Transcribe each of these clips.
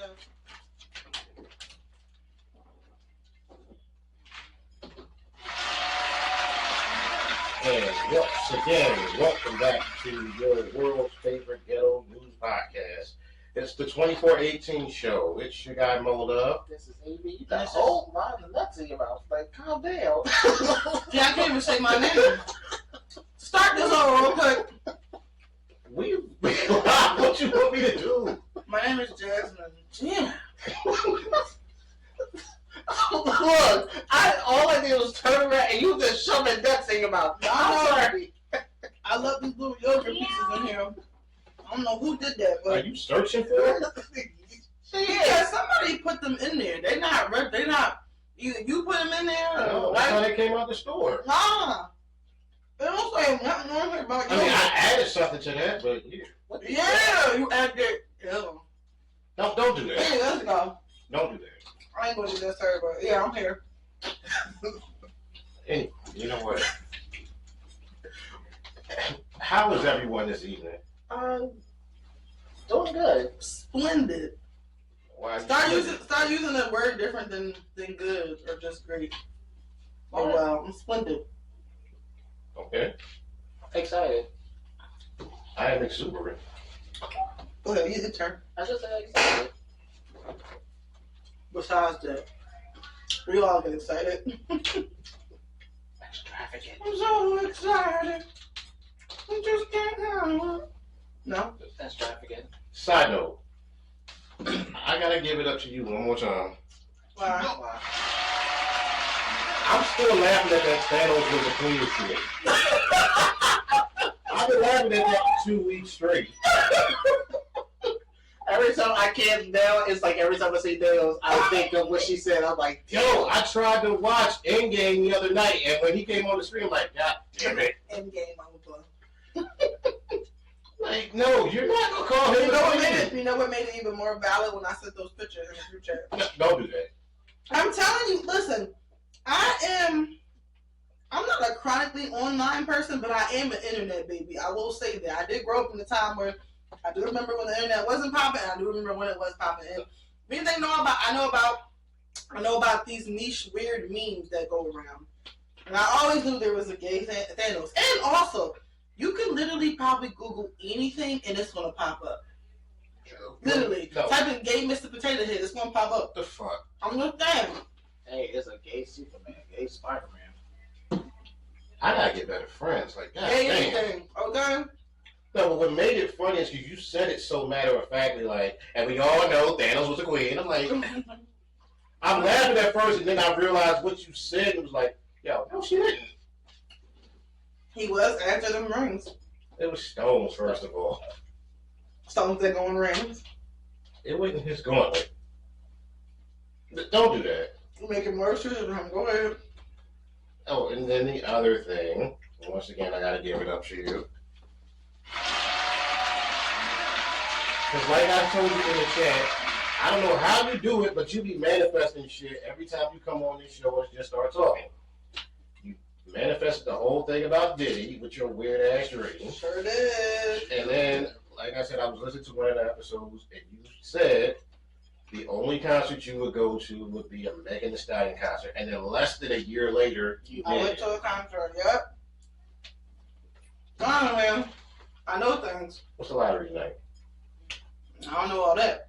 And once again, welcome back to your world's favorite ghetto news podcast. It's the 2418 show. It's your guy Molda. This is Avery. You got a whole lot of nuts in your mouth. Like, calm down. Yeah, I can't even say my name. Start this over real quick. What you want me to do? My name is Jasmine. Yeah. Look, all I did was turn around and you just shoving nuts in your mouth. I'm sorry. I love these little yogurt pieces in here. I don't know who did that, but Are you searching for it? yeah, somebody put them in there. They're not. You put them in there. No, that's how they came out the store. Nah. It don't say nothing on here about I mean, I added something to that, but yeah. Yeah, you added it. Ew. Don't do that. Hey, let's go. Don't do that. I ain't gonna do this, sir, but yeah, I'm here. Anyway, you know what? How is everyone this evening? Doing good. Splendid. Why Start using a word different than good or just great. Oh well, I'm splendid. Okay. Excited. I am exuberant. Go ahead, your turn. I just said excited. Besides that, we all get excited. Extravagant. I'm so excited. I just can't handle it. No? Extravagant. Side note. I gotta give it up to you one more time. Why? I'm still laughing at that Thanos was a queen shit. I've been laughing at that for 2 weeks straight. Every time I can't now, it's like every time I see Daniels, I think of what she said. I'm like, Yo, I tried to watch Endgame the other night, and when he came on the screen, I'm like, God damn it. Endgame, I would play. Like, no, you're not gonna call him. You know what made it even more valid when I sent those pictures in the group chat? No, don't do that. I'm telling you, listen, I'm not a chronically online person, but I am an internet baby. I will say that. I did grow up in the time where I do remember when the internet wasn't popping, and I do remember when it was popping. And anything I know about these niche weird memes that go around. And I always knew there was a gay Thanos. And also, you can literally probably Google anything and it's gonna pop up. Literally. No. Type in gay Mr. Potato Head, it's gonna pop up. What the fuck? I'm just saying. hey, it's a gay Superman, gay Spider-Man. I gotta get better friends. Like, God Gay damn. anything, okay? No, but what made it funny is because you said it so matter-of-factly, like, and we all know Thanos was a queen. I'm like, I'm laughing at first, and then I realized what you said, and it was like, yo, no, she didn't. He was after them rings. It was stones, first of all. Stones that go in rings. It wasn't his gauntlet. Don't do that. You make it more exclusive to him. Go ahead. Oh, and then the other thing, once again, I gotta give it up to you. Because like I told you in the chat, I don't know how you do it, but you be manifesting shit every time you come on this show and just start talking. You manifested the whole thing about Diddy with your weird ass dream. Sure did. And then, like I said, I was listening to one of the episodes, and you said the only concert you would go to would be a Megan Thee Stallion concert. And then less than a year later, you I did. went to a concert, yep. I don't know, man. I know things. What's the lottery night? I don't know all that.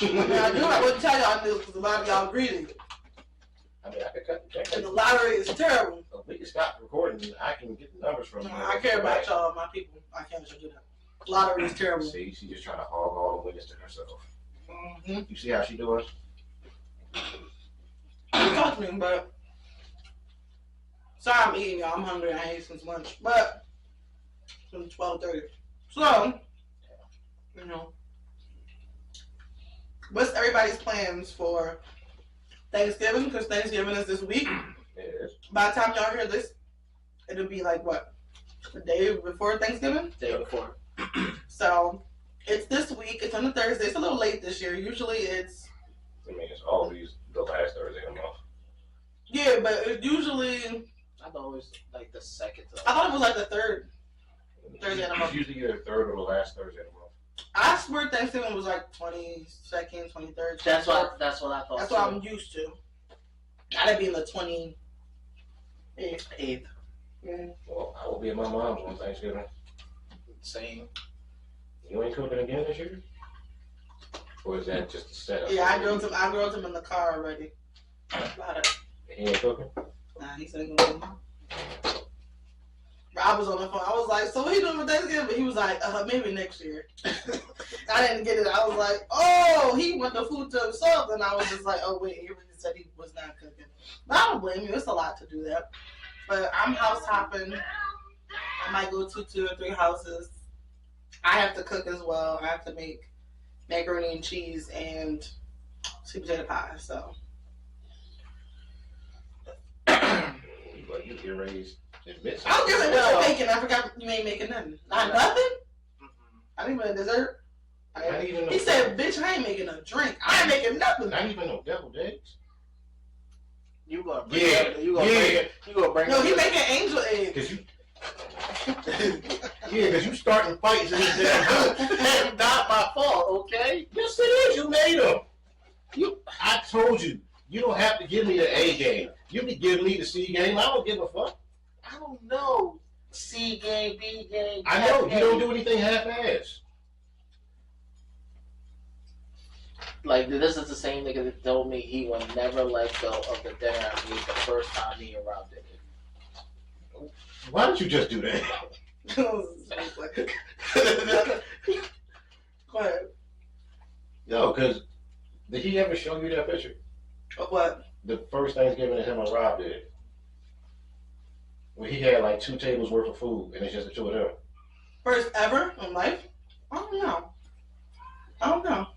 I mean, I do. I wouldn't tell y'all knew because a lot of y'all greedy. I mean, I could cut the check. And the lottery is terrible. So we can stop recording. I can get the numbers from you. I care about y'all, my people. I can't let you do that. Lottery is terrible. See, she's just trying to hog all the winners to herself. Mm-hmm. You see how she doing? Don't talk to me, but sorry I'm eating, y'all. I'm hungry. I ate since lunch, but it's 12:30. So, you know, what's everybody's plans for Thanksgiving? Because Thanksgiving is this week. It is. By the time y'all hear this, it'll be like what? The day before Thanksgiving? Day before. So, it's this week. It's on a Thursday. It's a little late this year. Usually it's... I mean, it's always the last Thursday of the month. Yeah, but it's usually... I thought it was like the second to I thought it was like the third Thursday of the month. It's usually either the third or the last Thursday of the month. I swear Thanksgiving was like 22nd, 23rd. That's what I thought. That's what I'm used to. Gotta be in the 28th. Eighth. Yeah. Well, I will be at my mom's on Thanksgiving. Same. You ain't cooking again this year? Or is that just a setup? Yeah, I grilled him in the car already. About it. He ain't cooking? Nah, he said he gonna do it. I was on the phone. I was like, so what you doing for Thanksgiving? He was like, maybe next year. I didn't get it. I was like, oh, he want the food to himself. And I was just like, oh, wait, Avery said he was not cooking. But I don't blame you. It's a lot to do that. But I'm house hopping. I might go to 2 or 3 houses. I have to cook as well. I have to make macaroni and cheese and sweet potato pie. So. But you get raised. I'll give it what you're making. I forgot you ain't making nothing. Not nothing? I didn't even a dessert. He said, bitch, I ain't making a drink. I ain't making nothing. Not even no deviled eggs. You gonna bring it. You gonna bring No, it. he making angel eggs. Cause you starting fights in this damn house. That's not my fault, okay? Yes, it is. You made them. I told you. You don't have to give me the A game. You can give me the C game. I don't give a fuck. I don't know. C game, B game. I know. You don't do anything half-ass. Like, this is the same nigga that told me he would never let go of the dinner I made the first time me and Rob did it. Why don't you just do that? Go ahead. No, because did he ever show you that picture? Of what? The first Thanksgiving that him and Rob did. Where he had like 2 tables worth of food and it's just the 2 of them. First ever in life? I don't know.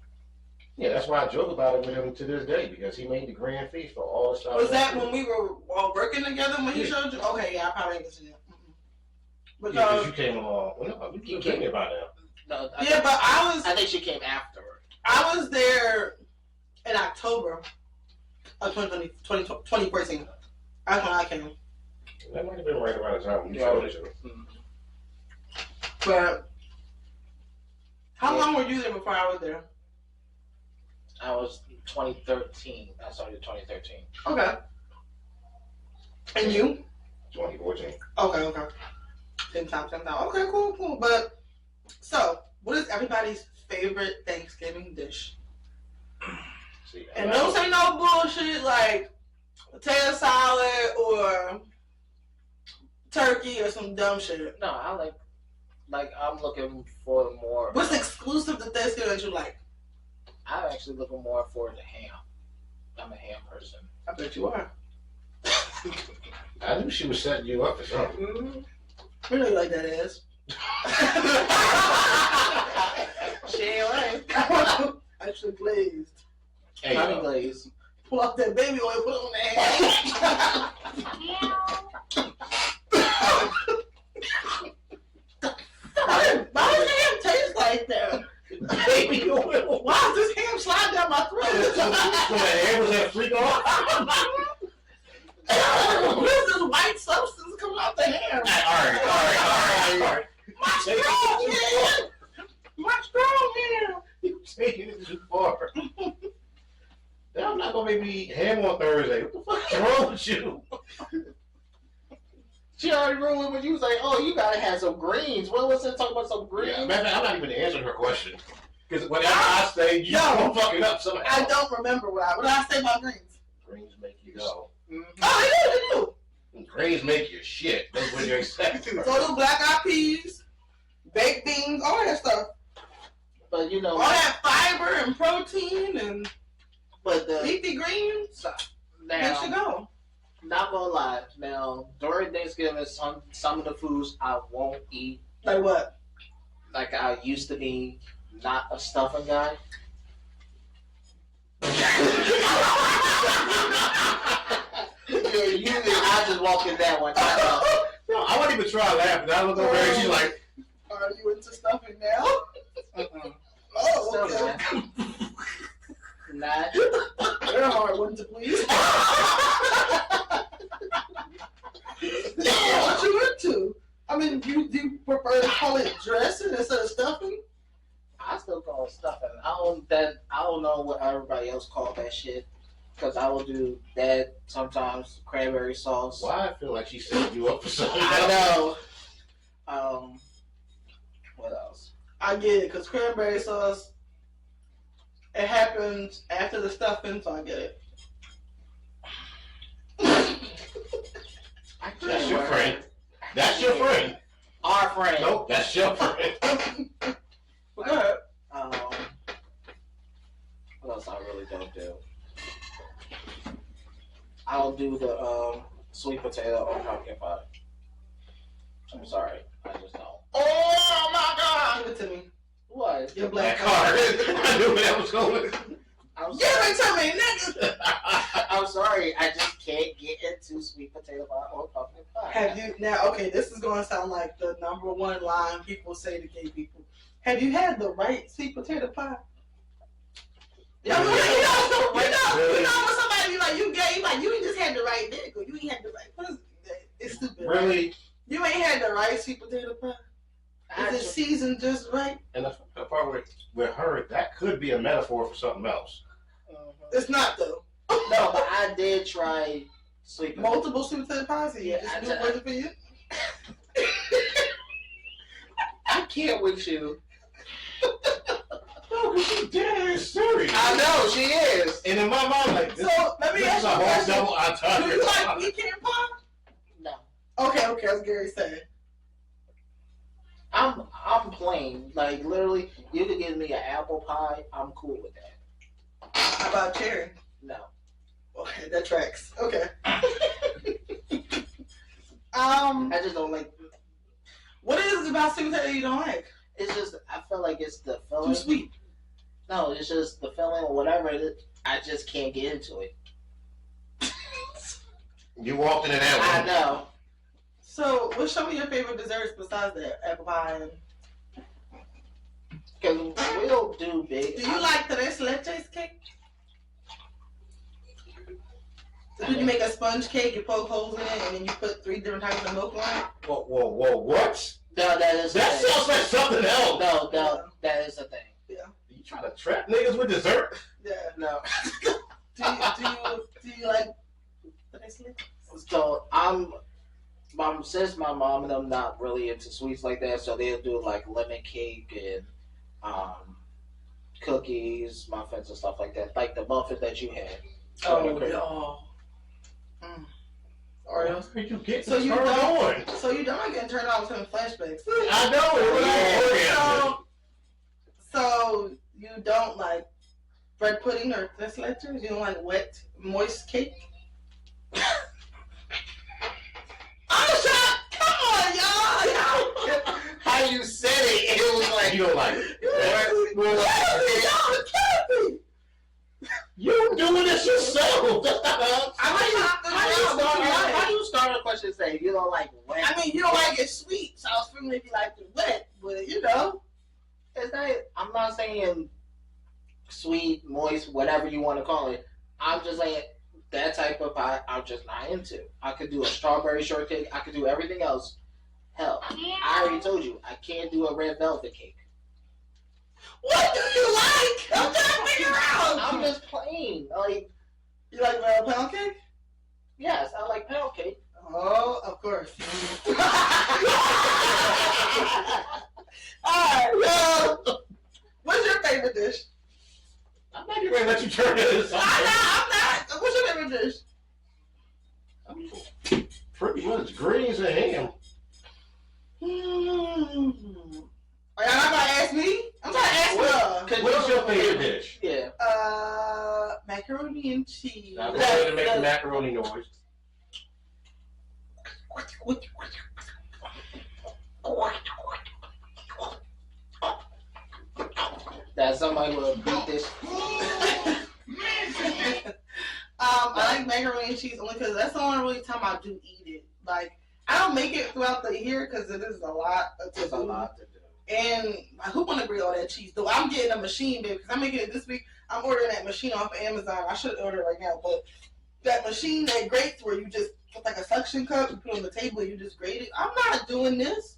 Yeah, that's why I joke about it with him to this day because he made the grand feast for all the stuff. Was that when we were all working together when he Yeah. showed you? Okay, yeah, I probably ain't seen it. Yeah, because you came along. Well, no, you came here by now. No, I think she came after. I was there in October of 2014. That's when I came. That might have been right around the time when you showed it to me. But how long were you there before I was there? I was 2013. I started 2013. Okay. And you? 2014. Okay. 10 times. Okay, cool. But, so, what is everybody's favorite Thanksgiving dish? See, And don't say no bullshit like potato salad or turkey or some dumb shit. No, I like I'm looking for more. What's exclusive to Thanksgiving that you like? I'm actually looking more for the ham. I'm a ham person. I bet you are. I knew she was setting you up for something. Mm-hmm. We know you like that ass. She ain't right. Actually glazed. Hey, Honey glaze. Pull out that baby oil, put it on the hand. Why does ham taste like that? baby oil. Why does this ham slide down my throat? So the hair was that freak off? What is this white substance coming out the ham? All right. My strong hand! My strong hand! You taking it too far. I'm not gonna make me eat ham on Thursday. What the fuck is wrong with you? She already ruined it when you was like, oh, you gotta have some greens. What was it? Talking about some greens? Yeah, matter of fact, I'm not even answering her question. Because whatever I say, you gonna fuck it up somehow. I don't remember what did I say about greens? Greens make you go. Mm-hmm. Oh, they do. Greens make you shit. That's what you're expecting. So the black eyed peas, baked beans, all that stuff. But you know, All that fiber and protein and but the leafy greens. There you now, go. not gonna lie. Now during Thanksgiving, some of the foods I won't eat. Like what? Like I used to be not a stuffing guy. Usually I just walk in that one. No, I wouldn't even try laughing. I look over her and she's like, Are you into stuffing now? Mm-mm. Oh, Still okay. not. You're a hard one to please. What you into? I mean, do you prefer to call it dressing instead of stuffing? I still call it stuffing. I don't know what everybody else call that shit. Cause I will do that sometimes. Cranberry sauce. Why I feel like she set you up for something I else? know. What else? I get it, because cranberry sauce, it happens after the stuffing, so I get it. That's your friend. That's your friend. Our friend. Nope, that's your friend. Go ahead. What else I really don't do? I don't do the sweet potato or pumpkin pie. I'm sorry, I just don't. Oh my God! Give it to me. What? Your Black black card. card. I knew where that was going. I'm Give sorry. it to me, nigga! I'm sorry, I just can't get into sweet potato pie or pumpkin pie. Have you, now, okay, this is going to sound like the number one line people say to gay people. Have you had the right sweet potato pie? You know when somebody be like, you gay, like, you ain't just had the right dick, or you ain't had the right pussy. It's stupid. Right? Really? You ain't had the right sweet potato pie? Is it seasoned just right? And the part with her, that could be a metaphor for something else. It's not, though. No, but I did try sweet potato. Multiple sweet potato pies, so you Yeah, just I knew it wasn't for you? I can't with you. No, because she's dead serious. I know, she is. And in my mind, like, this, So, let me this ask is you a a whole question. double Do entendre. you like pecan pie? No. Okay, as Gary said. I'm plain. Like, literally, you could give me an apple pie, I'm cool with that. How about cherry? No. Okay, that tracks. Okay. I just don't like. What is it about sweet potato you don't like? It's just, I feel like it's the Too filling. sweet. No, it's just the filling or whatever it is. I just can't get into it. You walked into that I one. know. So, what's some of your favorite desserts besides the apple pie? Because we don't do big. Do you like the tres leches cake? So you make a sponge cake, you poke holes in it, and then you put 3 different types of milk on it? Whoa, what? No, that is. That the sounds like something else. No, that is the thing. You trying to trap niggas with dessert? Yeah. No. Do you like tres leches? So since my mom and them not really into sweets like that, so they'll do like lemon cake and cookies, muffins and stuff like that. Like the muffin that you had. Oh. Oreos. Where you get So this you turned don't- on? So you don't get turned on with some flashbacks. I know it was Oreos. So you don't like bread pudding or tres leches? You don't like wet, moist cake? I'm shocked! Come on, y'all! How you said it, it was like You don't like it. Y'all You doing this yourself. How you start a question saying you don't like wet? I mean, you don't like it sweet, so I was feeling maybe like it wet, but you know. It's not, I'm not saying sweet, moist, whatever you want to call it. I'm just saying that type of pie I'm just not into. I could do a strawberry shortcake. I could do everything else. Hell, I already told you I can't do a red velvet cake. What do you like? I'm trying to figure out. I'm just plain. Like, You like pound cake? yes, I like pound cake. Oh, of course. Alright, what's your favorite dish? I'm not even ready to let you turn this. I'm not. What's your favorite dish? Pretty much greens and ham. Are y'all not gonna ask me? I'm trying to ask you. What's your favorite dish? Yeah. Macaroni and cheese. Now go ahead and make the macaroni noise. That somebody will beat this. I like macaroni and cheese only because that's the only really time I do eat it. Like, I don't make it throughout the year because it is a lot. It's a lot to do. And who want to bring all that cheese? Though I'm getting a machine, babe, because I'm making it this week. I'm ordering that machine off of Amazon. I should order it right now, but that machine that grates where you just put like a suction cup, you put it on the table, and you just grate it. I'm not doing this.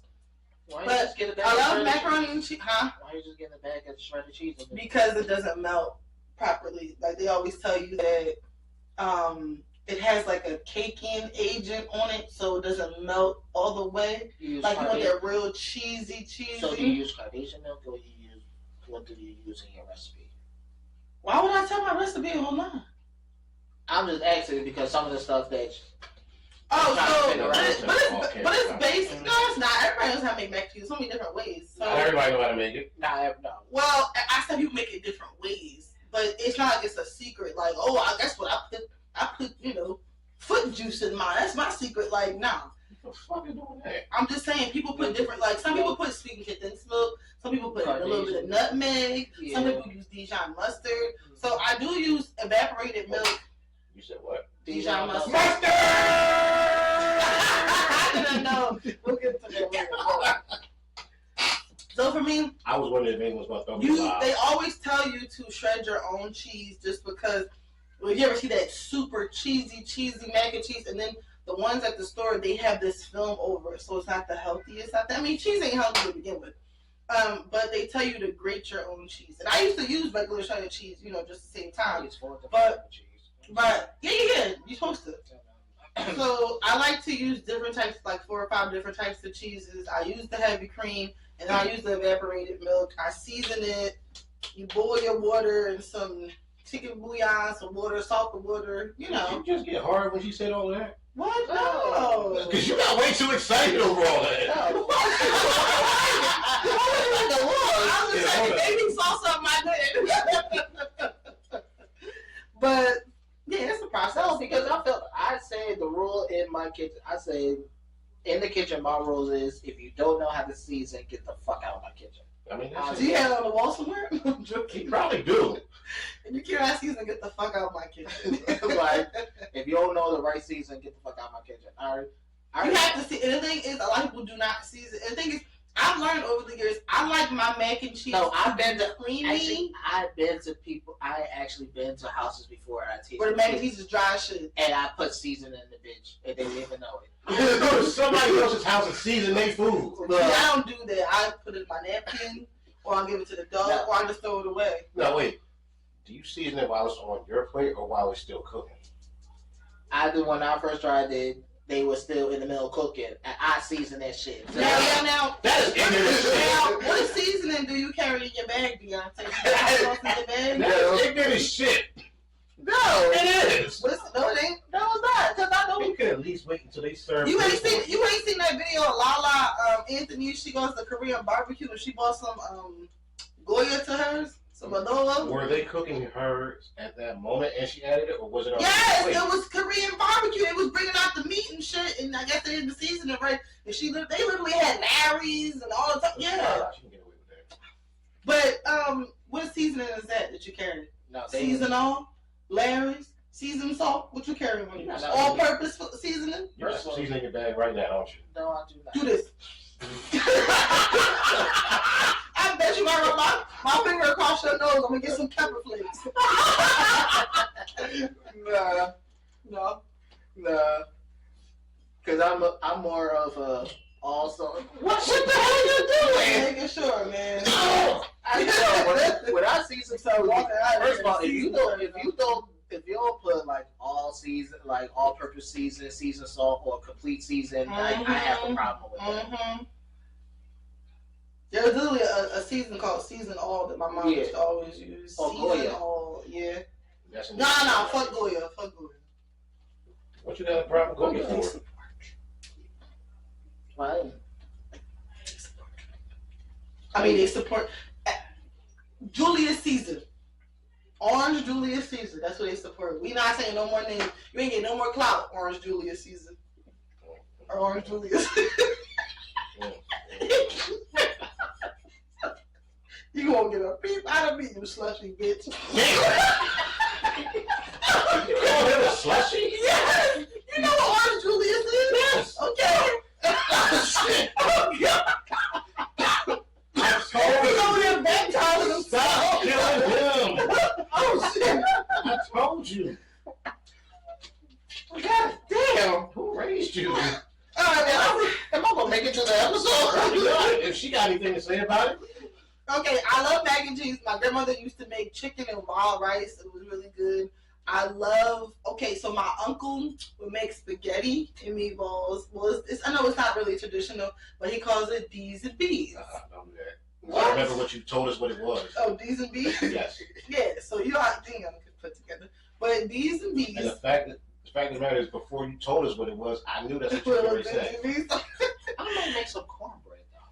Why you But just get a bag I of love shredded macaroni cheese? and cheese, huh? Why you just getting a bag of shredded cheese? Because it doesn't melt properly. Like they always tell you that it has like a caking agent on it, so it doesn't melt all the way. Like you want that real cheesy. So do you use carnation milk, or what do you use in your recipe? Why would I tell my recipe online? I'm just asking because some of the stuff that. But it's basic. No, it's not. Everybody knows how to make mac and cheese so many different ways. So, Not everybody know how to make it. No. Well, I said you make it different ways, but it's not like it's a secret. Like, oh, that's what I put, foot juice in mine. That's my secret. Like, nah. What the fuck is doing that? I'm just saying, people put different. Like, some people put sweetened condensed milk. Some people put a little bit of nutmeg. Yeah. Some people use Dijon mustard. So I do use evaporated milk. You said what? Dijon mustard. Mustard! I didn't know. We'll get to that later. So for me, I was wondering if anyone was going to throw me live. they always tell you to shred your own cheese just because. Well, you ever see that super cheesy mac and cheese, and then the ones at the store, they have this film over it, so it's not the healthiest. I mean, cheese ain't healthy to begin with. But they tell you to grate your own cheese, and I used to use regular shredded cheese, just the same time. But yeah, you're supposed to. So I like to use different types, like 4 or 5 different types of cheeses. I use the heavy cream, and I use the evaporated milk. I season it. You boil your water and some chicken bouillon, some water, salt the water. Did you just get hard when she said all that? What? No. Because you got way too excited over all that. No. I was just saying, baby salsa on my head. But yeah, it's a process. No, because I say the rule in my kitchen. I say in the kitchen, my rule is if you don't know how to season, get the fuck out of my kitchen. I mean, Do you have it on the wall somewhere? You probably do. If you can't ask season, get the fuck out of my kitchen. Like, if you don't know the right season, get the fuck out of my kitchen. You have to see. And the thing is, a lot of people do not season. And the thing is, I've learned over the years, I like my mac and cheese. No, I've been to creamy. I've been to people. I actually been to houses before. Where the mac and cheese is dry as shit. And I put seasoning in the bitch, and they didn't even know it. Go to somebody else's house and season their food. See, I don't do that. I put it in my napkin, or I give it to the dog, or I just throw it away. No, wait. Do you season it while it's on your plate or while it's still cooking? I do. When I first tried it, they were still in the middle cooking, and I seasoned that shit. So Now, that is ignorant. now, what seasoning do you carry in your bag, Beyonce? You got sauce in your bag? That is ignorant as shit. no, It is. No, it ain't. no, it's not. Because I know You could at least wait until they serve. You ain't seen that video of Lala Anthony. She goes to Korean barbecue and she bought some Goya to hers, some adobo. Were they cooking hers at that moment and she added it, or was it on Yes, the plate? it was Korean barbecue. It was bringing out the meat and shit, and I guess they had the seasoning right. And they literally had Larry's and all the time. Yeah, She can get away with that. but what seasoning is that you carry? no, Seasonal, Larry's, seasoned salt. What you carry on you? No, All-purpose seasoning. You got some seasoning in your bag right now, don't you? No, I do not. Do this. I bet you I rub my finger across your nose. I'm gonna get some pepper flakes. No. Because I'm more of a also. What the hell are you doing? Making sure, man. I know when I season something. First of all, if you don't put like all season, like all-purpose season salt, or complete season, I have a problem with that. Mm-hmm. There's literally a season called Season All that my mom used to always use. Oh, Season Goya. All, yeah. No, Fuck Goya. What you got a problem with Goya for? Right. I mean, they support Julius Caesar. Orange Julius Caesar. That's what they support. We not saying no more names. You ain't getting no more clout. Orange Julius Caesar. Or Orange Julius. You gonna get a peep out of me, you slushy bitch. You call him a slushy? Yes! You know what Orange Julius is? Yes. Okay. Oh, shit. Oh, God. I told He's you. over there baptizing himself. Stop killing him. Oh, shit. I told you. God damn. Who raised you? All right, man. Am I gonna make it to the episode? You're not. anything to say about it? Okay, I love mac and cheese. My grandmother used to make chicken and wild rice. It was really good. So my uncle would make spaghetti and meatballs. Well, I know it's not really traditional, but he calls it D's and B's. Don't do that. I remember what you told us what it was. Oh, D's and B's? Yes. Yeah, so you know how thing I could put together. But D's and B's. And the fact of the matter is, before you told us what it was, I knew that's what you were going to say. I'm gonna make some cornbread though.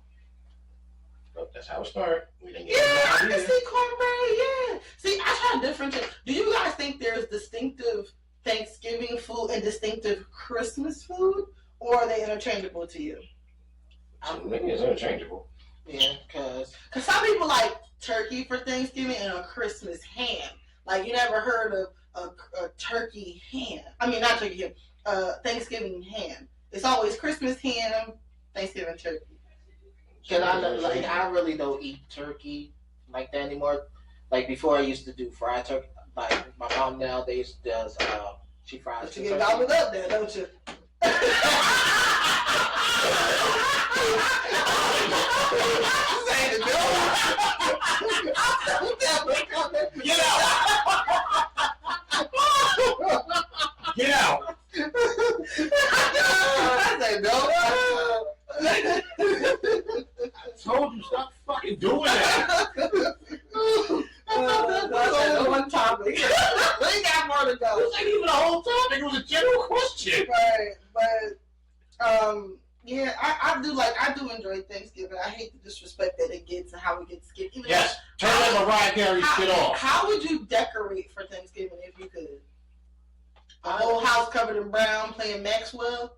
But that's how it started. I can see cornbread, yeah. See, I try to differentiate. Do you guys think there's distinctive Thanksgiving food and distinctive Christmas food? Or are they interchangeable to you? I think it's interchangeable. Yeah, because some people like turkey for Thanksgiving and a Christmas ham. Like, you never heard of a turkey ham. I mean, not turkey ham, Thanksgiving ham. It's always Christmas ham, Thanksgiving turkey. Cause I really don't eat turkey like that anymore. Like before, I used to do fried turkey. Like my mom nowadays does. She fries. But you get gobbled up there, don't you? Get out! Get out! I said no. I told you, stop fucking doing that. That's only one topic. We got more to go. This ain't even a whole topic. It was a general question. Right, but yeah, I do enjoy Thanksgiving. I hate the disrespect that it gets and how it gets skipped. Yes, turn that Mariah Carey shit off. How would you decorate for Thanksgiving if you could? A whole house covered in brown, playing Maxwell.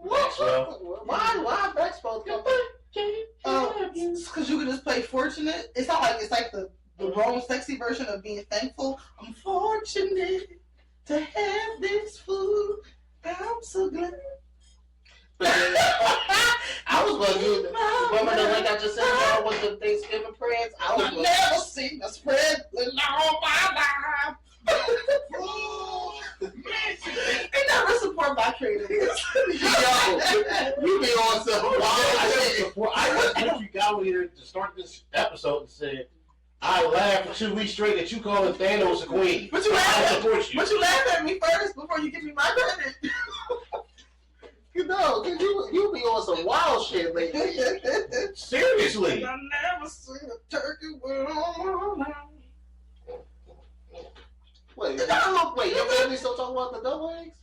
Maxwell. Why Maxwell? Because you could just play Fortunate. It's not like it's like the wrong sexy version of being thankful. I'm fortunate to have this food. I'm so glad. I was going to do remember the link I just sent y'all with the Thanksgiving prayers? I've never seen a spread in all my life. They never support my creators. Yo, you be on some wild I just you got here to start this episode and said, I laughed for 2 weeks straight that you calling Thanos a queen. But you laughed you. at me first before you give me my credit. You know, cause you be on some wild shit lately. Seriously. I never seen a turkey with Wait, your family still talking about the double eggs?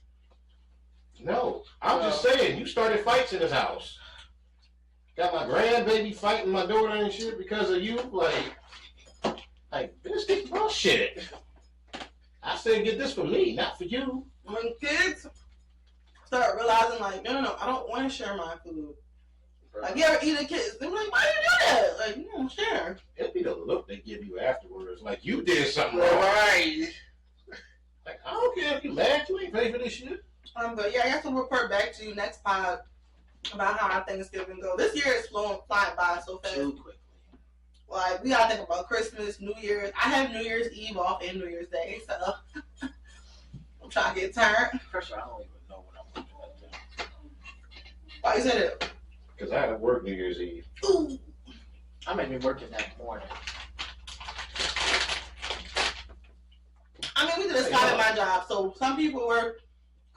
No, I'm just saying, you started fights in this house. Got my grandbaby fighting my daughter and shit because of you. Like this is bullshit. I said get this for me, not for you. When kids start realizing, like, no, I don't want to share my food. Like, you ever eat a kid? They're like, why do you do that? Like, you don't share. It'll be the look they give you afterwards. Like, you did something wrong. Right. Like, I don't care if you mad. You ain't pay for this shit. But yeah, I guess we'll report back to you next pod about how our Thanksgiving go. This year is flying by so fast. Too quickly. Like, we gotta think about Christmas, New Year's. I have New Year's Eve off and New Year's Day, so I'm trying to get tired. First of all, I don't even know what I'm going to do. Why you say that? Because I had to work New Year's Eve. Ooh. I may be working that morning. I mean, we did a spot at my job, so some people work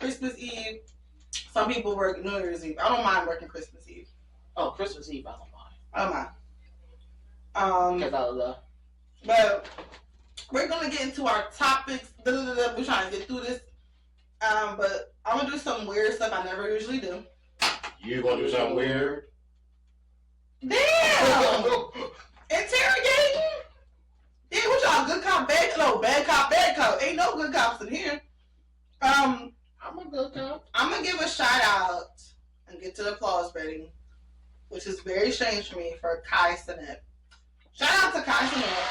Christmas Eve, some people work New Year's Eve. I don't mind working Christmas Eve. Oh, Christmas Eve, I don't mind. I don't mind. Because I love. But we're gonna get into our topics. We're trying to get through this. But I'm gonna do some weird stuff I never usually do. You gonna do something weird? Damn! Interrogating? Yeah, what y'all, good cop, bad cop? No, bad cop. Ain't no good cops in here. I'm a good cop. I'm gonna give a shout out and get to the applause rating, which is very strange for me, for Kai Sinet. Shout out to Kai Sinet,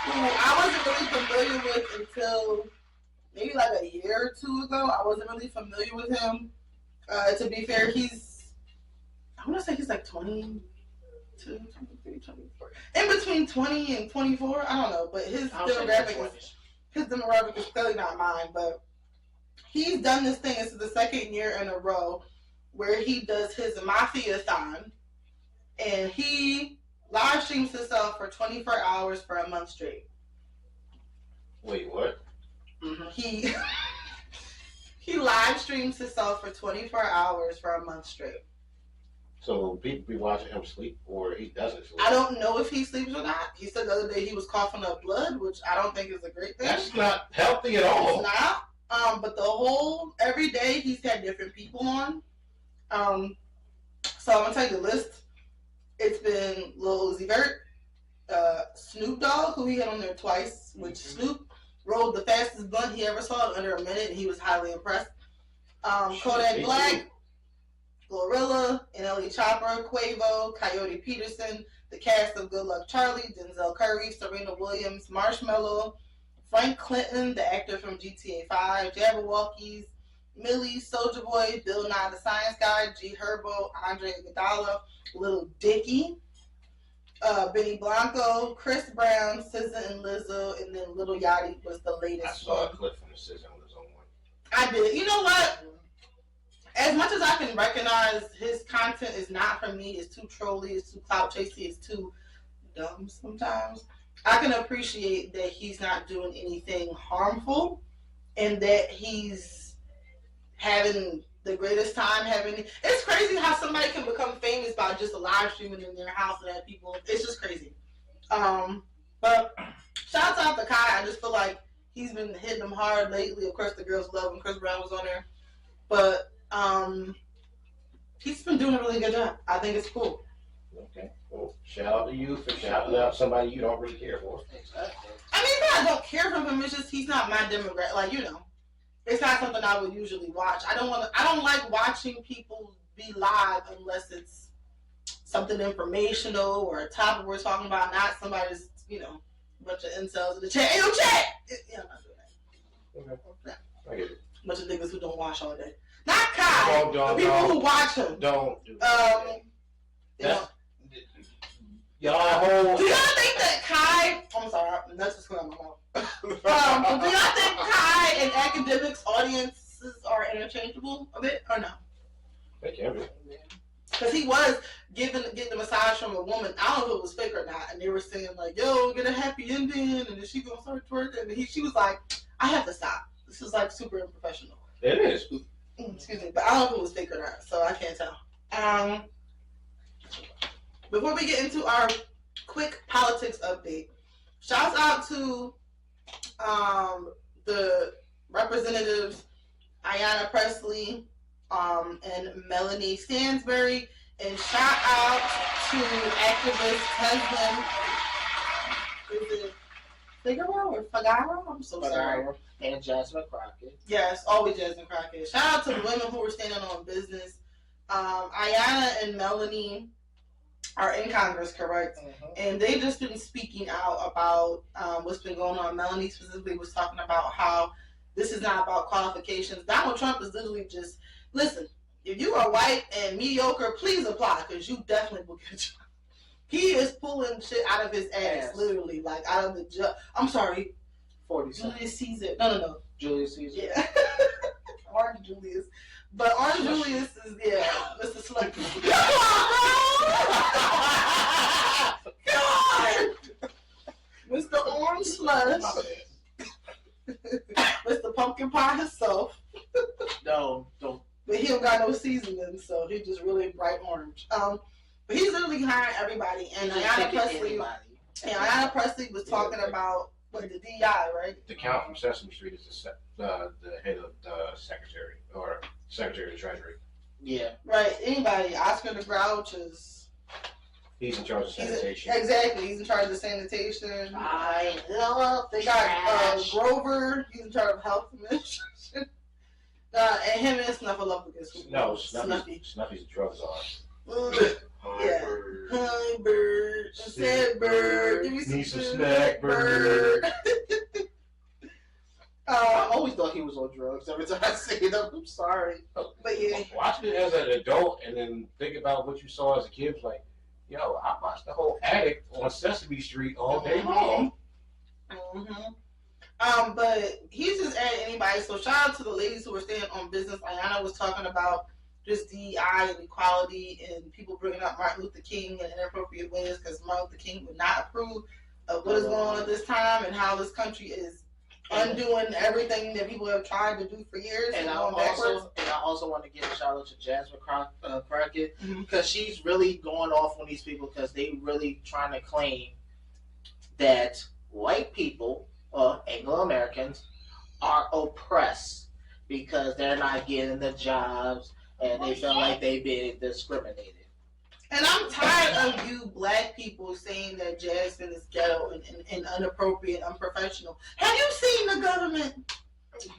who I wasn't really familiar with until maybe like a year or two ago. I wasn't really familiar with him. To be fair, I want to say he's like 22, 23, 24. In between 20 and 24, I don't know, but his demographic is clearly not mine. But he's done this thing. This is the second year in a row where he does his Mafia-thon, and he live streams himself for 24 hours for a month straight. Wait, what? Mm-hmm. He live streams himself for 24 hours for a month straight. So people be watching him sleep, or he doesn't sleep? I don't know if he sleeps or not. He said the other day he was coughing up blood, which I don't think is a great thing. That's not healthy at all. It's not. But every day he's had different people on. So I'm gonna tell you the list. It's been Lil Uzi Vert, Snoop Dogg, who he had on there twice, which Snoop rolled the fastest blunt he ever saw in under a minute, and he was highly impressed. Kodak Black, Glorilla, NLE Chopper, Quavo, Coyote Peterson, the cast of Good Luck Charlie, Denzel Curry, Serena Williams, Marshmello, Frank Clinton, the actor from GTA 5, Jabberwockies, Millie, Soulja Boy, Bill Nye the Science Guy, G Herbo, Andre Iguodala, Lil Dicky, Benny Blanco, Chris Brown, SZA and Lizzo, and then Lil Yachty was the latest. I saw a clip from the SZA and Lizzo one. I did. You know what? As much as I can recognize his content is not for me, it's too trolly, it's too clout chasey, it's too dumb sometimes. I can appreciate that he's not doing anything harmful and that he's having the greatest time it's crazy how somebody can become famous by just live streaming in their house and have people. It's just crazy. But shouts out to Kai. I just feel like he's been hitting them hard lately. Of course, the girls love him. Chris Brown was on there. But he's been doing a really good job. I think it's cool. Okay. Well, shout out to you for shouting out somebody you don't really care for. Exactly. I mean, I don't care for him. It's just he's not my demographic. Like, you know, it's not something I would usually watch. I don't like watching people be live unless it's something informational or a topic we're talking about, not somebody's, you know, bunch of incels in the chat. Hey, yo, chat! Yeah, I'm not doing that. Okay. I get it. Bunch of niggas who don't watch all day. Not Kai. The people who watch him. Don't do that. Y'all whole. Do y'all think that Kai? I'm sorry, that's just coming out my mouth. Do y'all think Kai and academics audiences are interchangeable a bit or no? They can be. Because he was getting a massage from a woman. I don't know if it was fake or not, and they were saying like, "Yo, get a happy ending," and then she gonna start twerking, and she was like, "I have to stop. This is like super unprofessional." It is. Excuse me, but I don't know if it was fake or not, so I can't tell. Before we get into our quick politics update, shouts out to the representatives Ayanna Pressley and Melanie Stansbury, and shout out to activist husband, is it Figaro or Figaro? I'm so sorry. And Jasmine Crockett. Yes, always Jasmine Crockett. Shout out to the women who were standing on business. Ayanna and Melanie are in Congress, correct? Mm-hmm. And they just been speaking out about what's been going on. Melanie specifically was talking about how this is not about qualifications. Donald Trump is literally just, listen, if you are white and mediocre, please apply, because you definitely will get a job. He is pulling shit out of his ass, literally, like out of the job. I'm sorry. 40 Julius Caesar. No. Julius Caesar. Yeah. Orange Julius. But Orange Julius is, Mr. Slucky. Come on, bro! Come on! Mr. Orange Slush. Mr. Pumpkin Pie himself. No, don't. But he don't got no seasoning, so he just really bright orange. But he's literally hiring everybody. And Ayanna Pressley was talking about the DI, right? The count from Sesame Street is the head of the secretary or secretary of the treasury. Yeah. Right. Anybody. Oscar the Grouch is. He's in charge of sanitation. Exactly. He's in charge of sanitation. I love They got Grover. He's in charge of health administration. And him and Snuffleupagus. No, Snuffy's a drug czar. Yeah. Hi, bird. Sad bird. Give me some snack, bird. I always thought he was on drugs. Every time I see it, I'm sorry. But yeah. Watching it as an adult and then think about what you saw as a kid, like, yo, I watched the whole Addict on Sesame Street all day long. Mm-hmm. But he's just adding anybody. So shout out to the ladies who are staying on business. Ayana was talking about just DEI and equality and people bringing up Martin Luther King in inappropriate ways because Martin Luther King would not approve of what is going on at this time and how this country is undoing everything that people have tried to do for years And I also want to give a shout out to Jasmine Crockett because she's really going off on these people because they really trying to claim that white people or Anglo Americans are oppressed because they're not getting the jobs and they feel like they've been discriminated. And I'm tired of you black people saying that Jasmine is ghetto and inappropriate, unprofessional. Have you seen the government?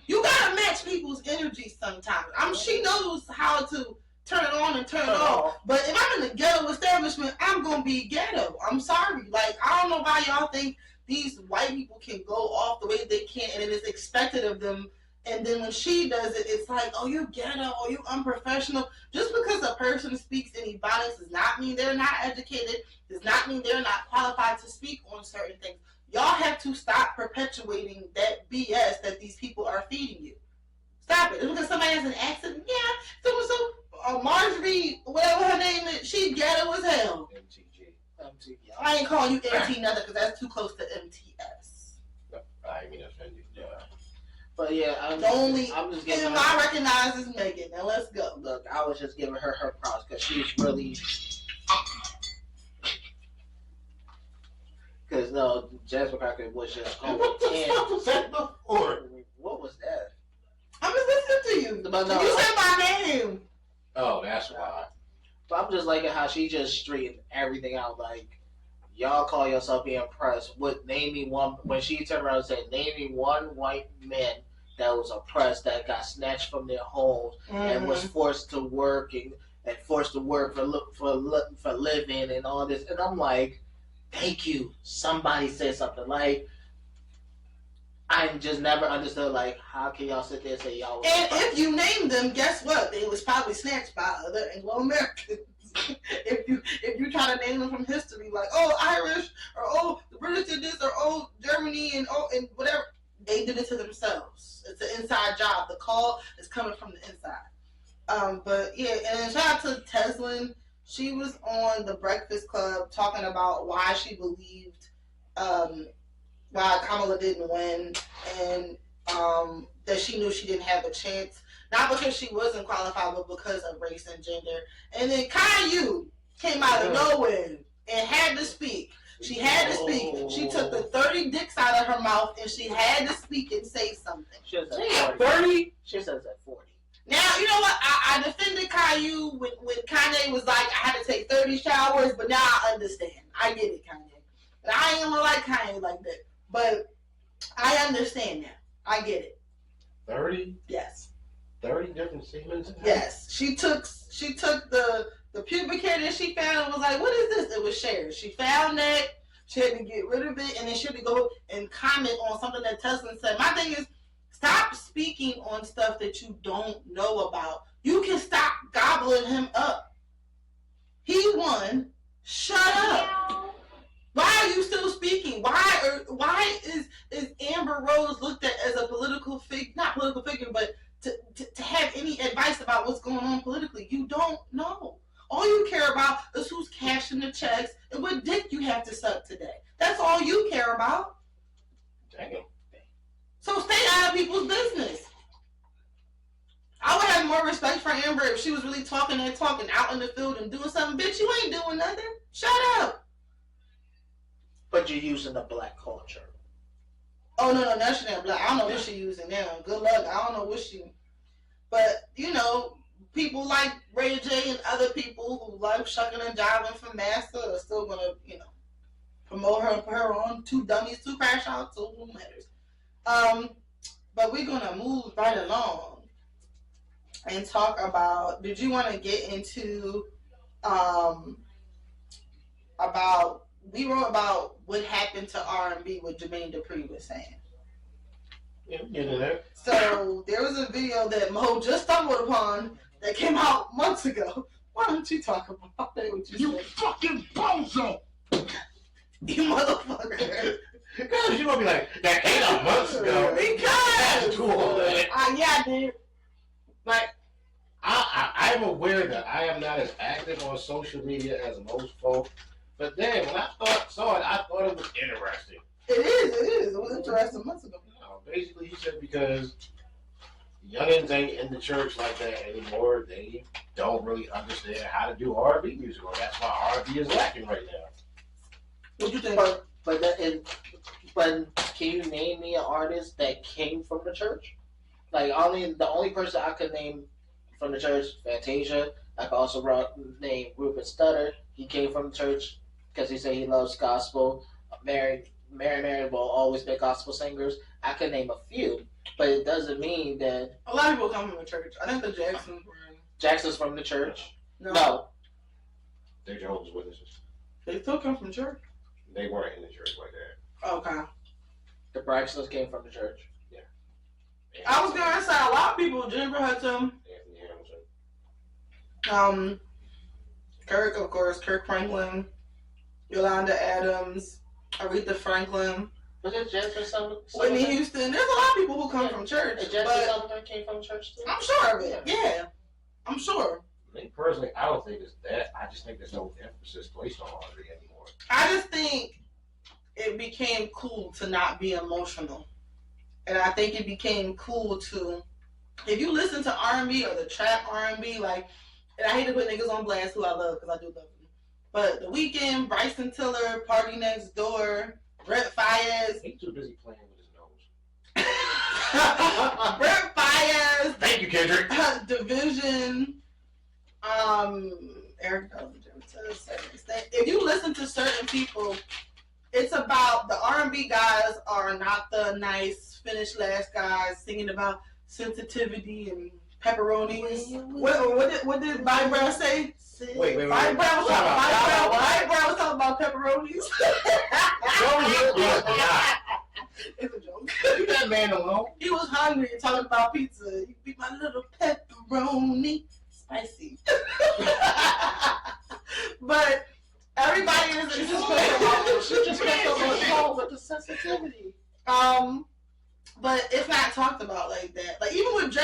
You gotta match people's energy sometimes. She knows how to turn it on and turn it off. But if I'm in the ghetto establishment, I'm gonna be ghetto. I'm sorry. Like, I don't know why y'all think these white people can go off the way they can and it is expected of them. And then when she does it, it's like, oh, you ghetto, or you unprofessional. Just because a person speaks in Ebonics does not mean they're not educated, does not mean they're not qualified to speak on certain things. Y'all have to stop perpetuating that BS that these people are feeding you. Stop it. Just because somebody has an accent, yeah, so Marjorie, whatever her name is, she ghetto as hell. MTG. I ain't calling you MT nothing because that's too close to MTS. I mean, offended. Yeah. But yeah, I'm just giving her. I recognize is Megan. Now let's go. Look, I was just giving her props because she's really. Because no, Jasmine Crockett was just going What was that? I'm just listening to you. But no, you said my name. Oh, that's why. But I'm just liking how she just straightened everything out. Like, y'all call yourself being oppressed. Name me one. When she turned around and said, "Name me one white man that was oppressed, that got snatched from their homes and was forced to work and forced to work for living and all this." And I'm like, thank you. Somebody said something. Like, I just never understood, like, how can y'all sit there and say y'all was And oppressed? if you name them, guess what? They was probably snatched by other Anglo-Americans. if you try to name them from history, like, oh, Irish, or oh, the British did this, or oh, Germany, and whatever. They did it to themselves. It's an inside job. The call is coming from the inside. But yeah, and then shout out to Teslin. She was on the Breakfast Club talking about why she believed why Kamala didn't win, and that she knew she didn't have a chance. Not because she wasn't qualified, but because of race and gender. And then Caillou came out of nowhere and had to speak. She had to speak. She took the 30 dicks out of her mouth and she had to speak and say something. She says at 30? She says at 40. Now, you know what? I defended Caillou when Kanye was like, I had to take 30 showers, but now I understand. I get it, Kanye. And I ain't gonna like Kanye like that. But I understand now. I get it. 30? Yes. 30 different segments? Yes. She took the pubic hair that she found and was like, what is this? It was shared. She found that. She had to get rid of it, and then she had to go and comment on something that Tesla said. My thing is, stop speaking on stuff that you don't know about. You can stop gobbling him up. He won. Shut up. Why are you still speaking? Why is Amber Rose looked at as a political figure, not political figure, but to have any advice about what's going on politically? You don't know. All you care about is who's cashing the checks and what dick you have to suck today. That's all you care about. Damn. So stay out of people's business. I would have more respect for Amber if she was really talking out in the field and doing something. Bitch, you ain't doing nothing. Shut up. But you're using the black culture. Oh, no, now she not black. I don't know what she using now. Good luck. I don't know what she... But, you know, people like Ray J and other people who love shucking and jiving for Master are still going to, you know, promote her and put her on Two Dummies, Two Crash Outs, so who matters. But we're going to move right along and talk about... Did you want to get into... about... We wrote about what happened to R&B, what Jermaine Dupri was saying. Yeah, get in there. So there was a video that Mo just stumbled upon that came out months ago. Why don't you talk about that? What you fucking bozo! You motherfucker. Because you're gonna be like, that came out months ago. That's too old. Yeah, I did. Like, I'm aware that I am not as active on social media as most folks. But then when I saw it, I thought it was interesting. It is. It was interesting months ago. No, basically, he said because youngins ain't in the church like that anymore. They don't really understand how to do R&B music, or that's why R&B is lacking right now. What you think? But can you name me an artist that came from the church? Like the only person I could name from the church, Fantasia. I could also name Rupert Stutter. He came from the church because he said he loves gospel. Mary will always be gospel singers. I could name a few, but it doesn't mean that A lot of people come from the church. I think the Jackson's from the church. No. No. They're Jehovah's Witnesses. They still come from church. They weren't in the church like that. Okay. The Braxtons came from the church. I was gonna say a lot of people. Jennifer Hudson. Anthony Hamilton. Kirk, of course. Kirk Franklin. Yolanda Adams. Aretha Franklin. Was it Jennifer Sumner? Whitney Houston. There's a lot of people who come from church. And Jennifer But Sumner came from church too. I'm sure of it. Yeah. I'm sure. Me personally, I don't think it's that. I just think there's no emphasis placed on R&B anymore. I just think it became cool to not be emotional. And I think it became cool to, if you listen to R&B or the trap R&B, like, and I hate to put niggas on blast who I love because I do love them. But The Weeknd, Bryson Tiller, Party Next Door, Brent Faiyaz. He's too busy playing with his nose. Brent Faiyaz. Thank you, Kendrick. Division. Eric Bellinger. If you listen to certain people, it's about the R&B guys are not the nice finished last guys singing about sensitivity and pepperonis. What did Bobby Brown say? Wait. Bobby Brown was talking about pepperonis. It's a joke. Leave that man alone. He was hungry and talking about pizza. You be my little pepperoni. Spicy. But everybody is She just went home with the sensitivity. But it's not talked about like that. Like even with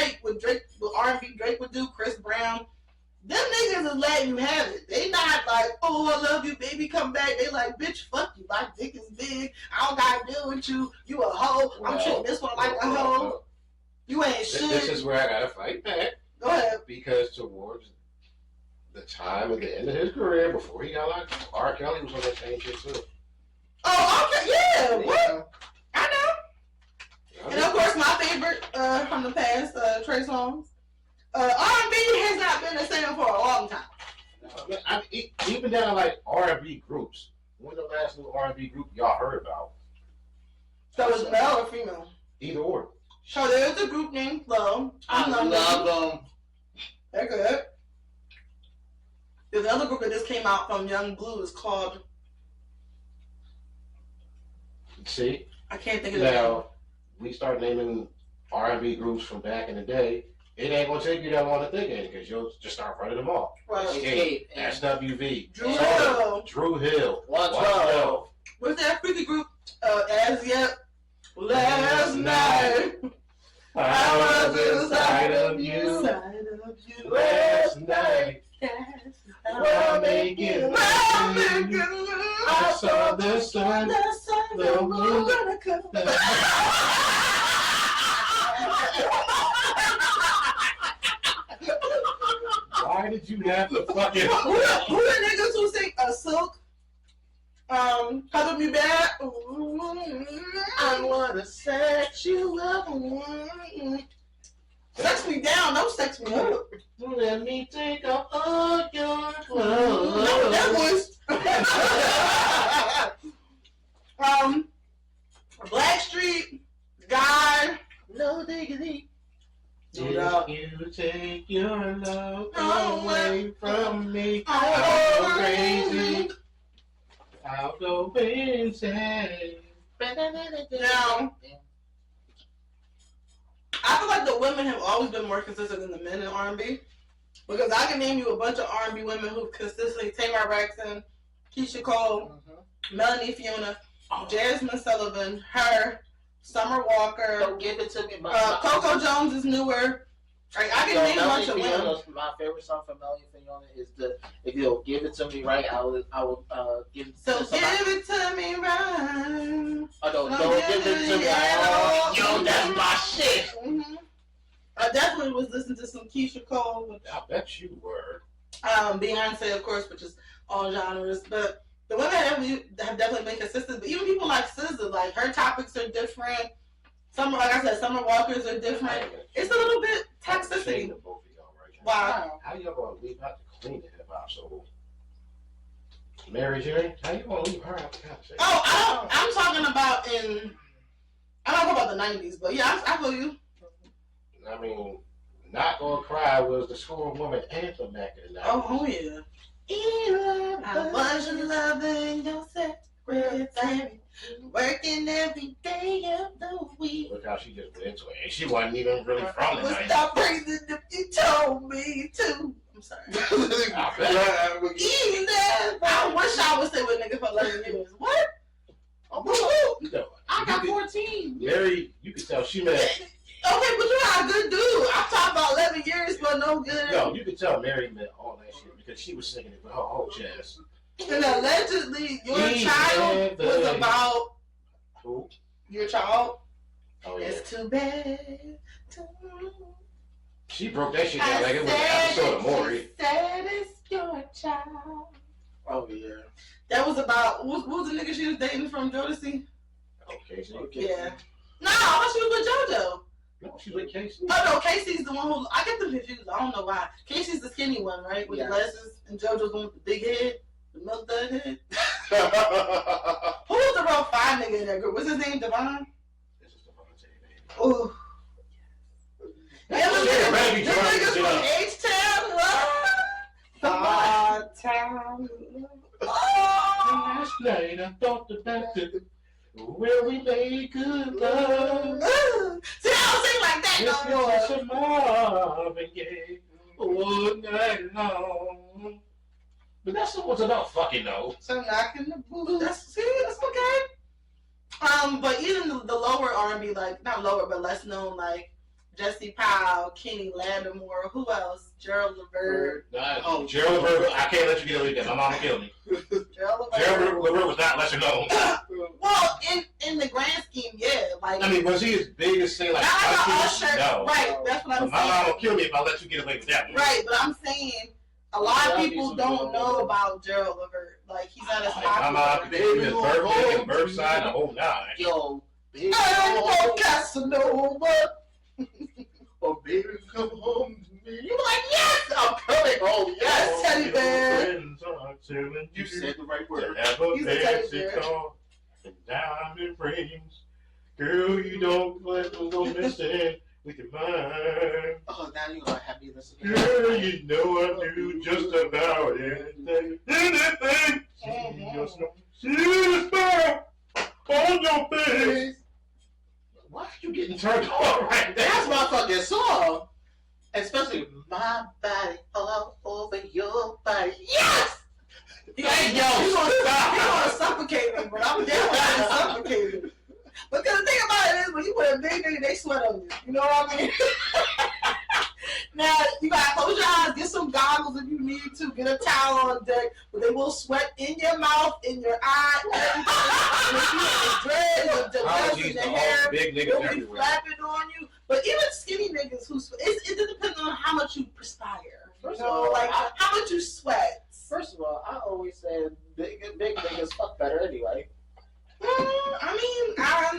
R&B, Drake would do, Chris Brown. Them niggas is letting you have it. They not like, oh, I love you, baby, come back. They like, bitch, fuck you. My dick is big. I don't gotta deal with you. You a hoe. I'm treating this one like a hoe. You ain't shit. This is where I gotta fight back. Go ahead. Because towards the time at the end of his career, before he got locked up, R. Kelly was on that same shit too. Oh, okay, yeah. What? I know. And of course, my favorite from the past, Trey Songz. R&B has not been the same for a long time. Even down like R&B groups. When the last new R&B group y'all heard about? So it's male or female? Either or. So there's a group named Flow. I love them. They're good. There's another group that just came out from Young Blue. It's called. See? I can't think of it. Now, we start naming R&B groups from back in the day. It ain't gonna take you that long to think of it because you'll just start running them off. Right. Escape, SWV, Drew Hill. Drew Hill, 112. What's that freaky group? As Yet. Last night. I was inside of you last night. While making love, I saw the sun, the moon. Why did you have to fucking? Who the niggas who sing Silk? Cover Me Back. I wanna sex you up. Sex me down, don't sex me up. Let me take off all your clothes. No, that was. Blackstreet, Guy. No diggity. If you take your love away from me, I'll I'll go crazy. I'll go insane. Now, I feel like the women have always been more consistent than the men in R&B. Because I can name you a bunch of R&B women who've consistently, Tamar Braxton, Keisha Cole, Melanie Fiona, Jasmine Sullivan, her, Summer Walker. Don't give it to me. Coco Jones is newer. Like, I can name a bunch of women. My favorite song from Melanie Fiona is the "If You'll Give It to Me Right, I will give it to So somebody." give it to me right. Oh no, don't give it to me. Yo, that's my shit. Mm-hmm. I definitely was listening to some Keisha Cole. Which, I bet you were. Beyonce, of course, which is all genres. But the women have definitely been consistent. But even people like SZA, like her topics are different. Some, like I said, Summer Walkers are different. It's a little bit toxicity. Why? How y'all gonna leave out the clean the hip hop? So, Mary Jane, how you gonna leave her out the conversation? Oh, I'm talking about I'm talking about the 90s, but yeah, I feel you. I mean, Not Gonna Cry was the schoolwoman anthem back in the 90s. Oh yeah. I was loving your secretary, working every day of the week. Look how she just went into it. And she wasn't even really from the 90s. Stop praising if you told me to. I'm sorry. I bet. I wish I would stay with nigga for 11 years. What? Oh, You know, I got 14. Mary, you could tell she met. okay, but you're not a good dude. I'm talking about 11 years, but no good. No, you could tell Mary meant all that shit because she was singing it with her whole chest. And allegedly, your child was about Who? your child. Oh yeah. It's too bad. She broke that shit down like it was an episode of Maury. Said it's your child. Oh yeah. That was about what was the nigga she was dating from Jodeci? Okay, so Yeah. No, I thought she was with JoJo. no, she's with Casey. Oh no, Casey's the one who I get them confused. I don't know why. Casey's the skinny one, right? With the glasses, and JoJo's the one with the big head, the milk dud head. Who was the real fine nigga in that group? What's his name? Devon? This is the Ooh. Yeah, The niggas from H-Town. Town. Last night I thought about it, where we made good love. See, I don't sing like that no more. This is a Marvin Gaye all night long. But that song was about fucking though. So knocking the boots. That's okay. But even the lower R&B, like not lower, but less known, like Jesse Powell, Kenny Lattimore, who else? Gerald Levert. Gerald Levert, I can't let you get away with that. My mama killed me. Gerald Gerald Levert was not lesser known. Well, in the grand scheme, yeah. Like, I mean, was he as big as say like country? No. Right, that's what I'm My saying. mama will kill me if I let you get away with that one. Right, but I'm saying a lot of people don't know about Gerald Levert. Like, he's not as My popular. mama could give me his birthday and birth sign, the whole nine. Yo, baby. I ain't no Casanova. Oh, baby, come home to me. You were like, yes, I'm coming home. Yes, Teddy bear. You said the right word. He's a teddy bear. And diamond rings. Girl, you don't let them go missing with your mind. Oh, now you're gonna have me listen to Girl, you know I do just about anything. Anything. See the smile on your face. Why are you getting turned on right there? That's my fucking song. Especially my body all over your body. Yes! Hey, yo, You're stop. gonna suffocate me, but I'm definitely gonna suffocate me. But the thing about it is, when you put a big nigga, they sweat on you. You know what I mean? Now, you gotta close your eyes, get some goggles if you need to, get a towel on deck, but they will sweat in your mouth, in your eye, everything. The hair, Big they'll niggas be everywhere. flapping on you. But even skinny niggas who sweat, it depends on how much you perspire. First You of know, all, like how much you sweat. First of all, I always said big niggas fuck better anyway. I mean, I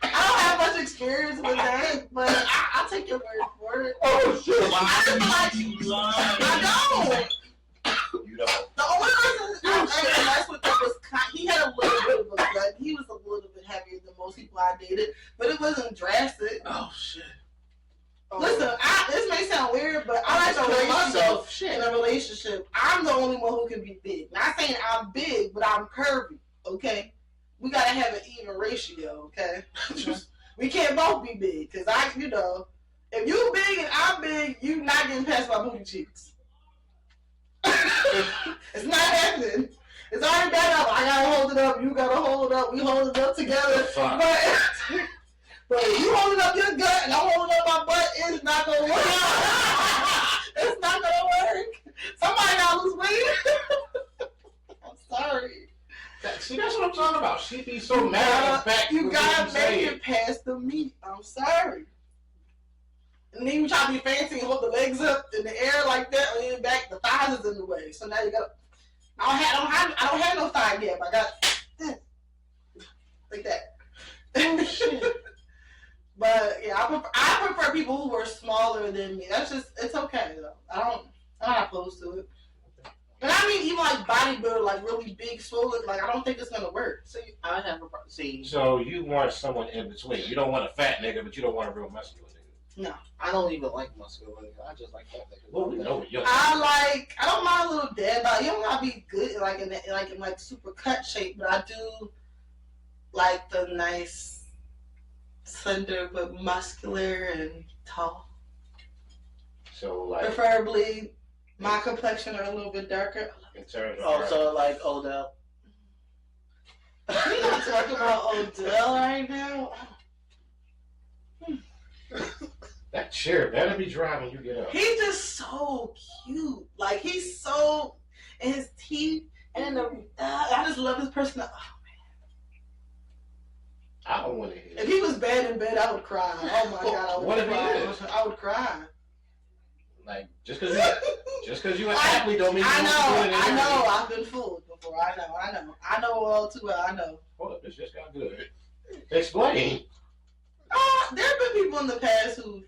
don't have much experience with that, but I'll take your word for it. Oh shit! I just feel like I don't. You don't. The only person I ever messed with that was he had a little bit of a gut. He was a little bit heavier than most people I dated, but it wasn't drastic. Oh shit! Listen, this may sound weird, but I like to raise myself in a relationship. I'm the only one who can be big. Not saying I'm big, but I'm curvy. Okay, we gotta have an even ratio. Okay, we can't both be big because if you big and I'm big, you not getting past my booty cheeks. It's not happening. It's already bad up. I gotta hold it up. You gotta hold it up. We hold it up together. But you holding up your gut and I'm holding up my butt, it's not gonna work. It's not gonna work. Somebody gotta lose weight. I'm sorry. See, that's what I'm talking about. She be so mad at the fact you gotta make it past the meat. I'm sorry. And then you try to be fancy and hold the legs up in the air like that, and then back the thighs is in the way. So now you gotta. I don't have no thigh gap. I got like that. Oh shit. But yeah, I prefer people who are smaller than me. That's just, it's okay though. I'm not opposed to it. But I mean, even like bodybuilder, like really big, swollen, like I don't think it's gonna work. See, I have a problem. See, so you want someone in between. You don't want a fat nigga, but you don't want a real muscular nigga. No, I don't even like muscular niggas. I just like fat niggas. Well, we know what you're I don't mind a little dead body. You don't gotta be good, like in super cut shape, but I do like the nice, slender but muscular and tall. So like, preferably my complexion or a little bit darker. in terms of Also, like Odell. We're not talking about Odell right now. that chair better be dry when you get up. He's just so cute. Like he's so, and his teeth, and I just love his personality. I don't want to hear. If he was bad in bed, I would cry. Oh my god, I would What if he cry. is? I would cry. Like just because you an athlete don't mean you I want to do it. I know. I've been fooled before. I know all too well. I know. Hold up, this just got good. Explain. There have been people in the past who've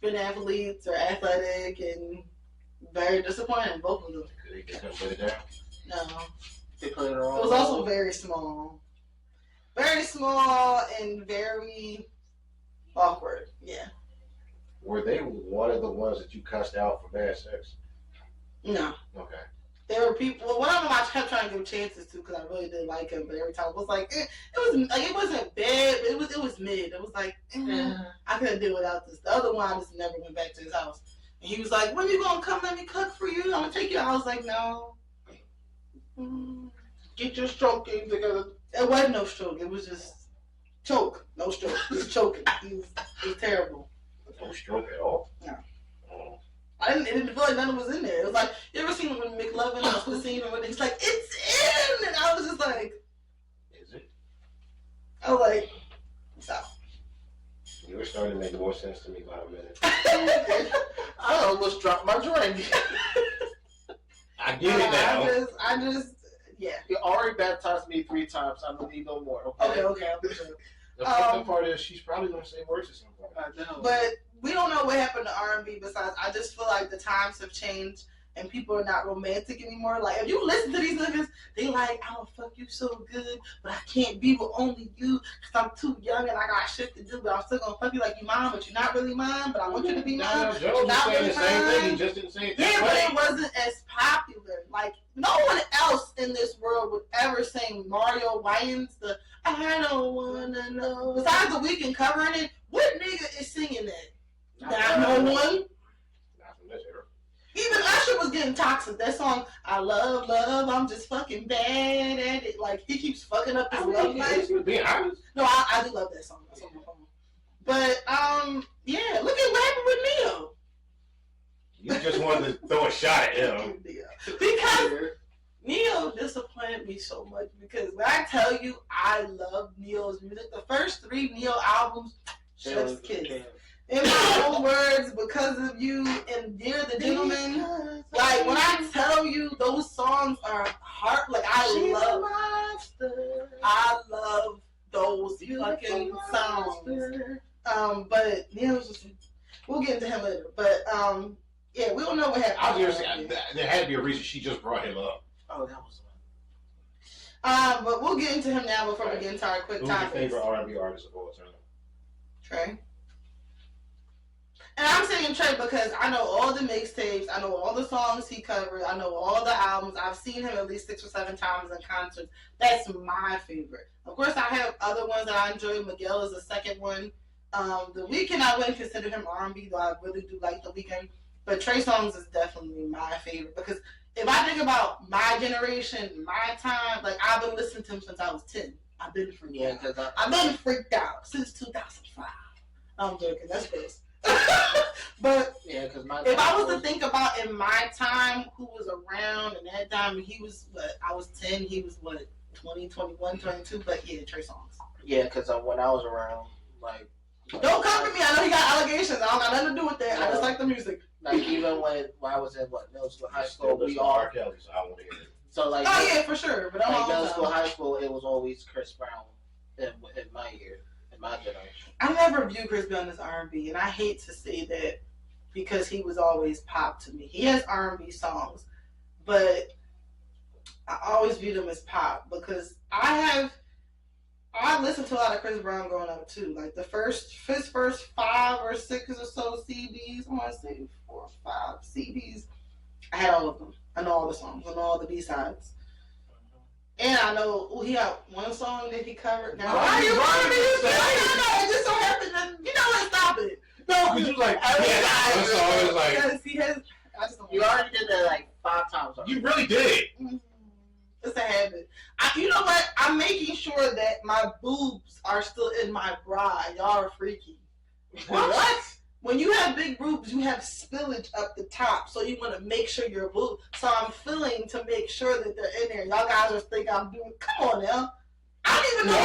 been athletes or athletic and very disappointing. Both of them. They couldn't put it down. No, They put it it wrong. was also very small and very awkward. Yeah. Were they one of the ones that you cussed out for bad sex? No. Okay. There were people. Well, one of them I kept trying to give chances to because I really did like him, but every time it was like it wasn't bad, but it was mid. It was like I couldn't do without this. The other one I just never went back to his house, and he was like, "When you gonna come? Let me cook for you. I'm gonna take you." I was like, "No." Get your stroke game together. It wasn't no stroke. It was just choke. No stroke. Just choking. It was terrible. No stroke at all? No. Oh. It didn't feel like none was in there. It was like, you ever seen when McLovin was the scene and he's like, "It's in!" And I was just like, Is it? I was like, stop. You were starting to make more sense to me by a minute. I almost dropped my drink. I get it now. I just, yeah. You already baptized me 3 times. I don't need no more. Okay. Okay. The fucking part is she's probably gonna say words at some point. I know. But we don't know what happened to R&B besides, I just feel like the times have changed and people are not romantic anymore. Like, if you listen to these niggas, they like, "I'm gonna fuck you so good, but I can't be with only you because I'm too young and I got shit to do, but I'm still gonna fuck you like you mine, but you're not really mine, but I want you to be mine." No, Joe was Not saying really the same thing. He mine. just didn't say it Yeah, that but way. it wasn't as popular. Like, no one else in this world would ever sing Mario Winans, the "I don't wanna know." Besides the Weeknd covering it, what nigga is singing that? Not no one. Not from this era. Even Usher was getting toxic. That song, "I love, love, I'm just fucking bad at it." Like, he keeps fucking up his love life. Being honest. No, I do love that song. That's on my phone. But, yeah, look at what happened with Neo. You just wanted to throw a shot at him. Because Neo disappointed me so much because when I tell you I love Neo's music, the first 3 Neo albums, chef's kiss. In my own words, "Because of You" and "Dear the Gentleman." Like, when I tell you those songs are heart, like I love those fucking songs. But Neo's just, we'll get into him later. But yeah, we don't know what happened. I was just saying, there had to be a reason she just brought him up. Oh, that was but we'll get into him now before we get into our quick Who's your topics. favorite R&B artist of all time? Trey. And I'm saying Trey because I know all the mixtapes, I know all the songs he covered, I know all the albums. I've seen him at least 6 or 7 times in concerts. That's my favorite. Of course, I have other ones that I enjoy. Miguel is the second one. The Weeknd, I wouldn't consider him R&B, though I really do like The Weeknd. But Trey Songz is definitely my favorite because if I think about my generation, my time, like I've been listening to him since I was 10. I've been freaked out. I've been freaked out since 2005. I'm joking. That's Chris. But yeah, because if I was to think about in my time who was around in that time, he was what? I was 10. He was what? 20, 21, 22. But yeah, Trey Songz. Yeah, because when I was around, like. Don't come to me. I know he got allegations. I don't got nothing to do with that. I just like the music. Like even when I was in middle school, high school, we all. R. Kelly, so I want to hear it. So like. Oh yeah, for sure. But like middle school, high school, it was always Chris Brown in my year, in my generation. I never viewed Chris Brown as R&B, and I hate to say that because he was always pop to me. He has R&B songs, but I always viewed him as pop because I listened to a lot of Chris Brown growing up too. Like his first 5 or 6 or so CDs, I want to say 4 or 5 CDs. I had all of them. I know all the songs. I know all the B-sides. And I know he had one song that he covered. Now, why are you running me? I know. It just so happened that, you know what? Stop it. No, because you like, yeah, one song is like. Because he has, I just don't you already did that like 5 times already. You really did. It's a habit. You know what? I'm making sure that my boobs are still in my bra. Y'all are freaky. What? When you have big boobs, you have spillage up the top, so you want to make sure your boobs. So I'm filling to make sure that they're in there. Y'all guys just think I'm doing. Come on now. I don't even know.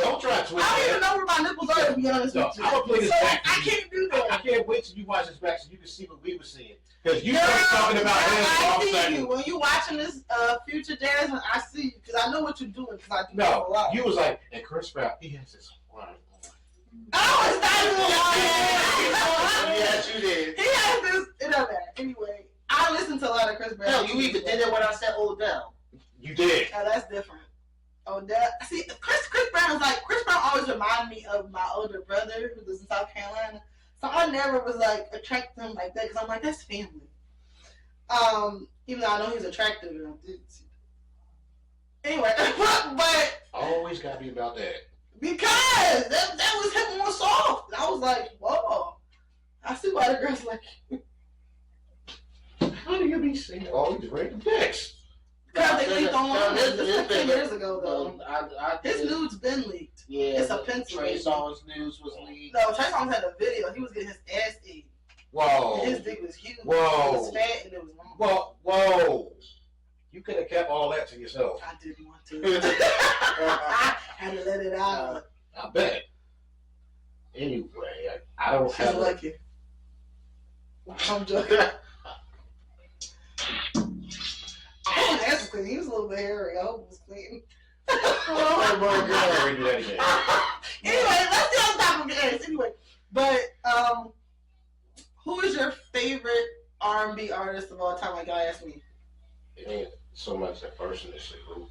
Don't try to twist I don't that. even know where my nipples are. To be honest with you, I'm gonna play this back. I can't do that. I can't wait till you watch this back so you can see what we were seeing. Because you started talking about him all of a I see sudden. you when you watching this Future Jasmine. I see you because I know what you're doing. Because I do a No, lot. you was like, and Chris Brown, he has this one. Oh, it's not even Yes, you did. He has this. It doesn't matter. Anyway, I listen to a lot of Chris Brown. No, you even did it when I said Odell. You did. Oh, that's different. Oh, that. See, Chris Brown is like, Chris Brown always reminded me of my older brother who lives in South Carolina. So I never was like attracted to him like that because I'm like, that's family. Even though I know he's attractive and I did see that. Anyway, but Always gotta be about that. because that was him on soft. I was like, whoa. I see why the girls like you. How do you be saying all these random dicks? Because they leaked online. this This was 10 years ago, though. I His nudes been leaked. Yeah, It's a pencil. Trey Songz news was leaked. No, Trey Songz had a video. He was getting his ass ate. Whoa. And his dick was huge. Whoa. It was fat and it was long. Whoa. You could have kept all that to yourself. I didn't want to. I had to let it out. I bet. Anyway, I don't She's have a... lucky. I'm joking. I was ass clean. He was a little bit hairy. I hope it was clean. Oh my God. Redo that again. Anyway, let's get on top of the ass. Anyway, but who is your favorite R&B artist of all time? Like y'all asked me. It ain't so much that person, it's a group.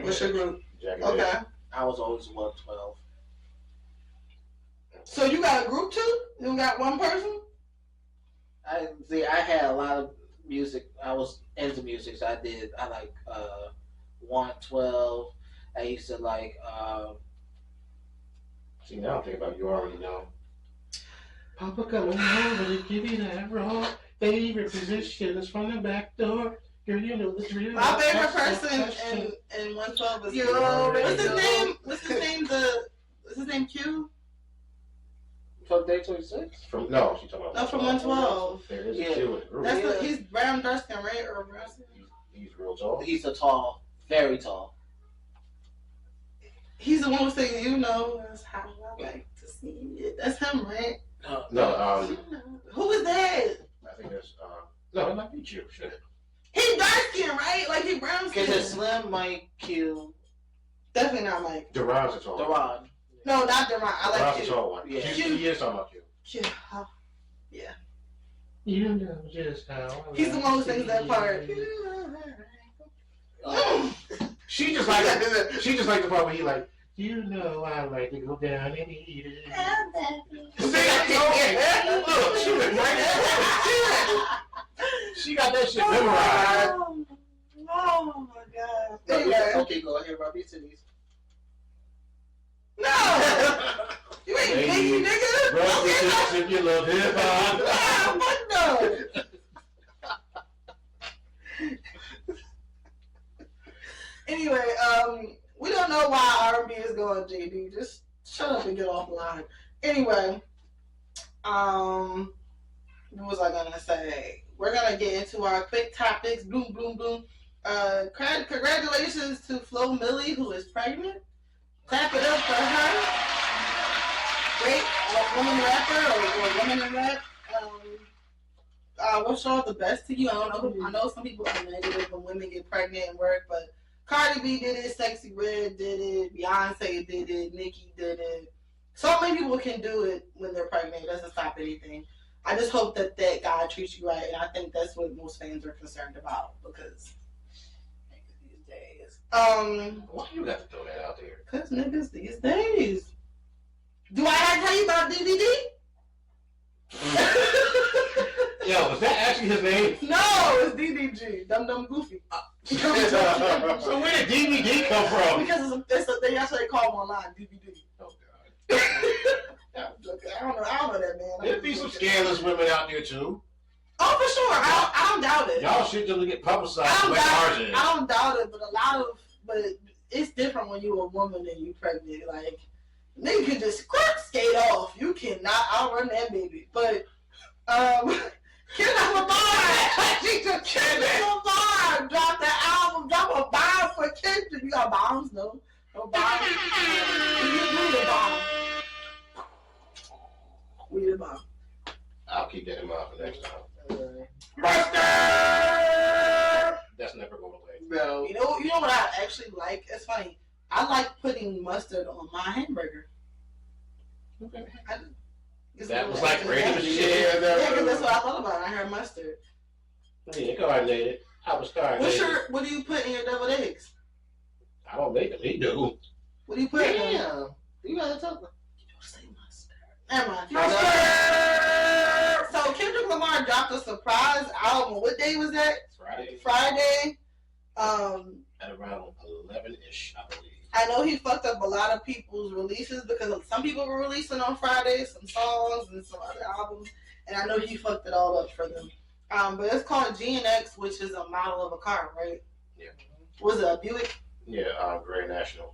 What's your group? Jack Okay. I was always 112. So you got a group too? You don't got one person? I had a lot of music. I was into music, so I like 112. I used to like See, now I'm thinking about you already know. Papa coming over to give you that raw. Favorite position is from the back door. Girl, you know the drill. My favorite person in 112 is what's his name? What's his name Q? from Day 26. She's talking about. No, from 112. There is Yeah. a Q in the group. That's he's brown dark skin, right? Or brown skin? He's real tall. He's a tall, very tall. He's the one who saying, "You know, that's how I like to see it." That's him, right? No, Who is that? I think that's no, it might be Q. Shit. He dark skin, right? Like he brown skin. Because it's Slim, Mike, Q, Definitely not Mike. Duran's a tall one. Duran. No, not Durant. I like Duran's a Q. tall one. Yeah. Q, he is talking about Q. Q. Oh, yeah. You know just how. He's the one who sings that part. She just like the part where he like. You know I like to go down and eat it. Look, she went right. She got that shit memorized. Oh my god. Anyway. Okay, go ahead, rub your titties. No! You ain't Hey, me, nigga! Rub the tits if you love hip hop. What no? Anyway, we don't know why R&B is going, JD. Just shut up and get off the line. Anyway, what was I gonna say? We're gonna get into our quick topics. Boom, boom, boom. Congratulations to Flo Milli, who is pregnant. Clap it up for her. Great woman rapper or woman in rap. Wish all the best to you. I don't know. I know some people are negative when women get pregnant and work, but Cardi B did it, Sexy Red did it, Beyonce did it, Nicki did it. So many people can do it when they're pregnant. It doesn't stop anything. I just hope that God treats you right, and I think that's what most fans are concerned about because niggas these days. Why you got to throw that out there? Cause niggas these days. Do I have to tell you about DVD? Yo, is that actually his name? No, it's DDG. Dumb Goofy. So where did DVD come from? Because it's a thing. That's what they call them online, DVD. Oh God. I don't know that, man. There'd be some scandalous women out there too. Oh, for sure. I don't doubt it. Y'all shit doesn't get publicized. I don't doubt it, but it's different when you're a woman and you pregnant. Like, nigga can just skate off. You cannot outrun that baby. But, Kendrick Lamar, Kendrick Lamar dropped the album. Drop a bomb for Kendrick. You got bombs? No bombs. We need a bomb. We need a bomb. I'll keep that in mind for next time. Mustard! That's never going away. No. You know what I actually like? It's funny. I like putting mustard on my hamburger. Okay. That was like random shit. Yeah, because that's what I thought about. I heard mustard. Yeah, coordinated. I was coordinated. What do you put in your deviled eggs? I don't make them. He do. What do you put in them? Damn. You gotta tell them. You don't say mustard. Never mind. Mustard! So Kendrick Lamar dropped a surprise album. What day was that? Friday. At around 11-ish, I believe. I know he fucked up a lot of people's releases because some people were releasing on Friday, some songs and some other albums, and I know he fucked it all up for them. But it's called GNX, which is a model of a car, right? Yeah. Was it a Buick? Yeah, Grand National.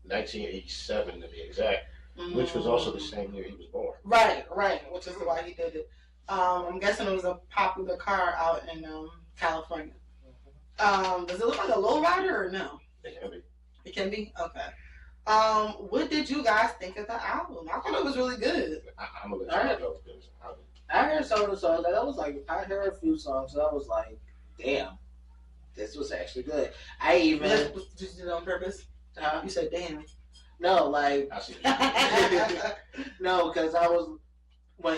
1987 to be exact, which was also the same year he was born. Right, which is why he did it. I'm guessing it was a popular car out in California. Does it look like a lowrider or no? It can be. It can be? Okay. What did you guys think of the album? I thought it was really good. I'm going to let you go. I heard some of the songs. I heard a few songs, and I was like, damn, this was actually good. I even... Did you do it on purpose? You said, damn. No, like... I see. No, because I was... When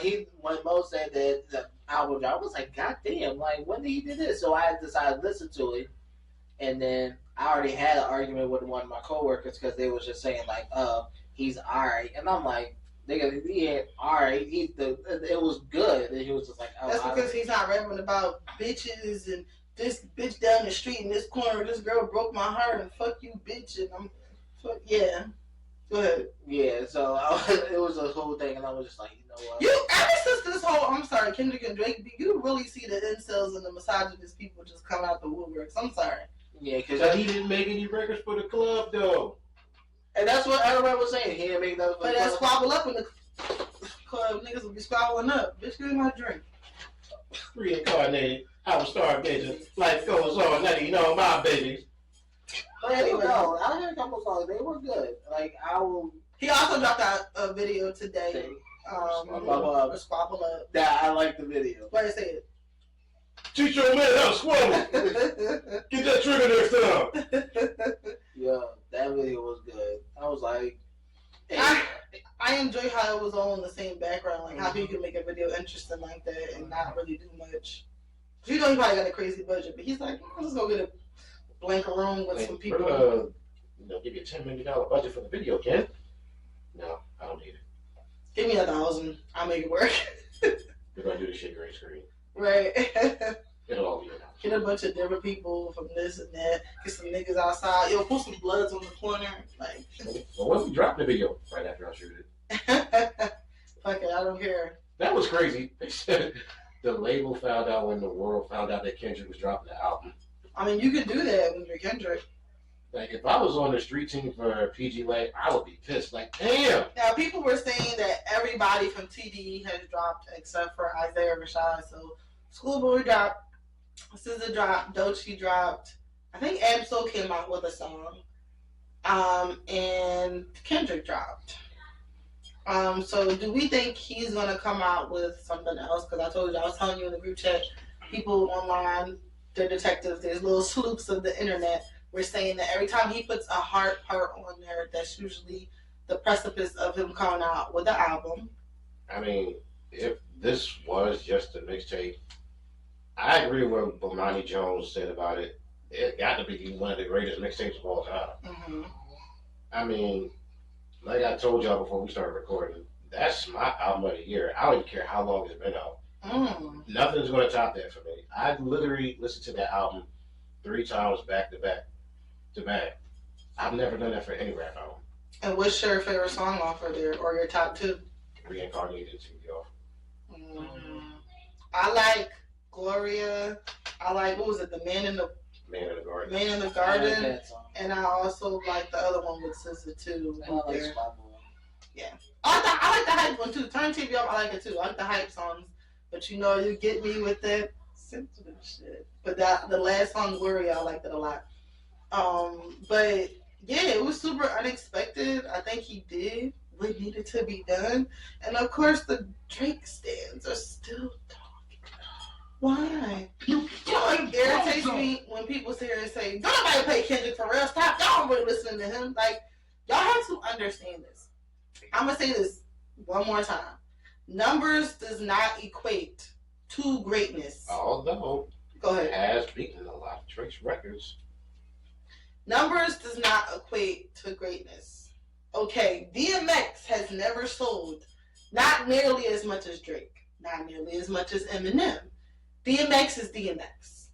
Mo said that the album dropped, I was like, God damn, like, when did he do this? So I decided to listen to it, and then I already had an argument with one of my coworkers because they was just saying, like, he's alright. And I'm like, nigga, he ain't alright. It was good. And he was just like, oh. That's because he's not rapping about bitches and this bitch down the street in this corner, this girl broke my heart and fuck you, bitch. And yeah. Go ahead. Yeah, so it was a whole thing, and I was just like, you know what? Ever since this whole, I'm sorry, Kendrick and Drake, you really see the incels and the misogynist people just come out the woodworks. I'm sorry. Yeah, because he didn't make any records for the club, though. And that's what everybody was saying. He didn't make that. But that squabble up in the club, niggas will be squabbling up. Bitch, give me my drink. Reincarnated. I was starvation. Life goes on. Now you know my babies. But anyway, no, I heard a couple songs. They were good. Like, I will. He also dropped a video today. Squabble up. Yeah, I like the video. What did say it? Teach your man how to squabble. Get that trigger next time. Yeah, that video was good. I was like, hey. I enjoy how it was all in the same background, like how you can make a video interesting like that and not really do much. You know, he probably got a crazy budget, but he's like, let's go get a blank room with some people. Give you a $10 million budget for the video, Ken. No, I don't need it. Give me $1,000. I'll make it work. We're gonna do this shit green screen. Right. It'll all be enough. Get a bunch of different people from this and that. Get some niggas outside. Yo, put some bloods on the corner. Like. Well, when we dropped the video right after I shoot it. Fuck it, I don't care. That was crazy. They said the label found out when the world found out that Kendrick was dropping the album. I mean, you could do that when you're Kendrick. Like, if I was on the street team for PG Lang, I would be pissed. Like, damn. Now, people were saying that everybody from TDE has dropped except for Isaiah Rashad. So, Schoolboy dropped, SZA dropped, Doechii dropped. I think Absol came out with a song. And Kendrick dropped. So, do we think he's going to come out with something else? Because I told you, I was telling you in the group chat, people online, they're detectives, there's little sleuths of the internet. We're saying that every time he puts a hard part on there, that's usually the precipice of him coming out with the album. I mean, if this was just a mixtape, I agree with what Bomani Jones said about it. It got to be one of the greatest mixtapes of all time. Mm-hmm. I mean, like I told y'all before we started recording, that's my album of the year. I don't even care how long it's been out. Nothing's going to top that for me. I literally listened to that album 3 times back to back. I've never done that for any rap album. And what's your favorite song off of there, or your top 2? Reincarnated to y'all. I like Gloria. I like, what was it, The Man in the Garden. Man in the Garden. And I also like the other one with SZA too. Yeah. I like the hype one too. Turn TV up, I like it too. I like the hype songs. But you know, you get me with that sensitive shit. But the last song, Gloria, I liked it a lot. But yeah, it was super unexpected. I think he did what needed to be done. And of course, the Drake stands are still talking. Why? You know, it irritates me when people sit here and say, don't nobody play Kendrick for real. Stop. Y'all don't really listening to him. Like, y'all have to understand this. I'm going to say this one more time. Numbers does not equate to greatness. Although, go ahead. It has beaten a lot of Drake's records. Numbers does not equate to greatness. Okay, DMX has never sold not nearly as much as Drake, not nearly as much as Eminem. DMX is DMX.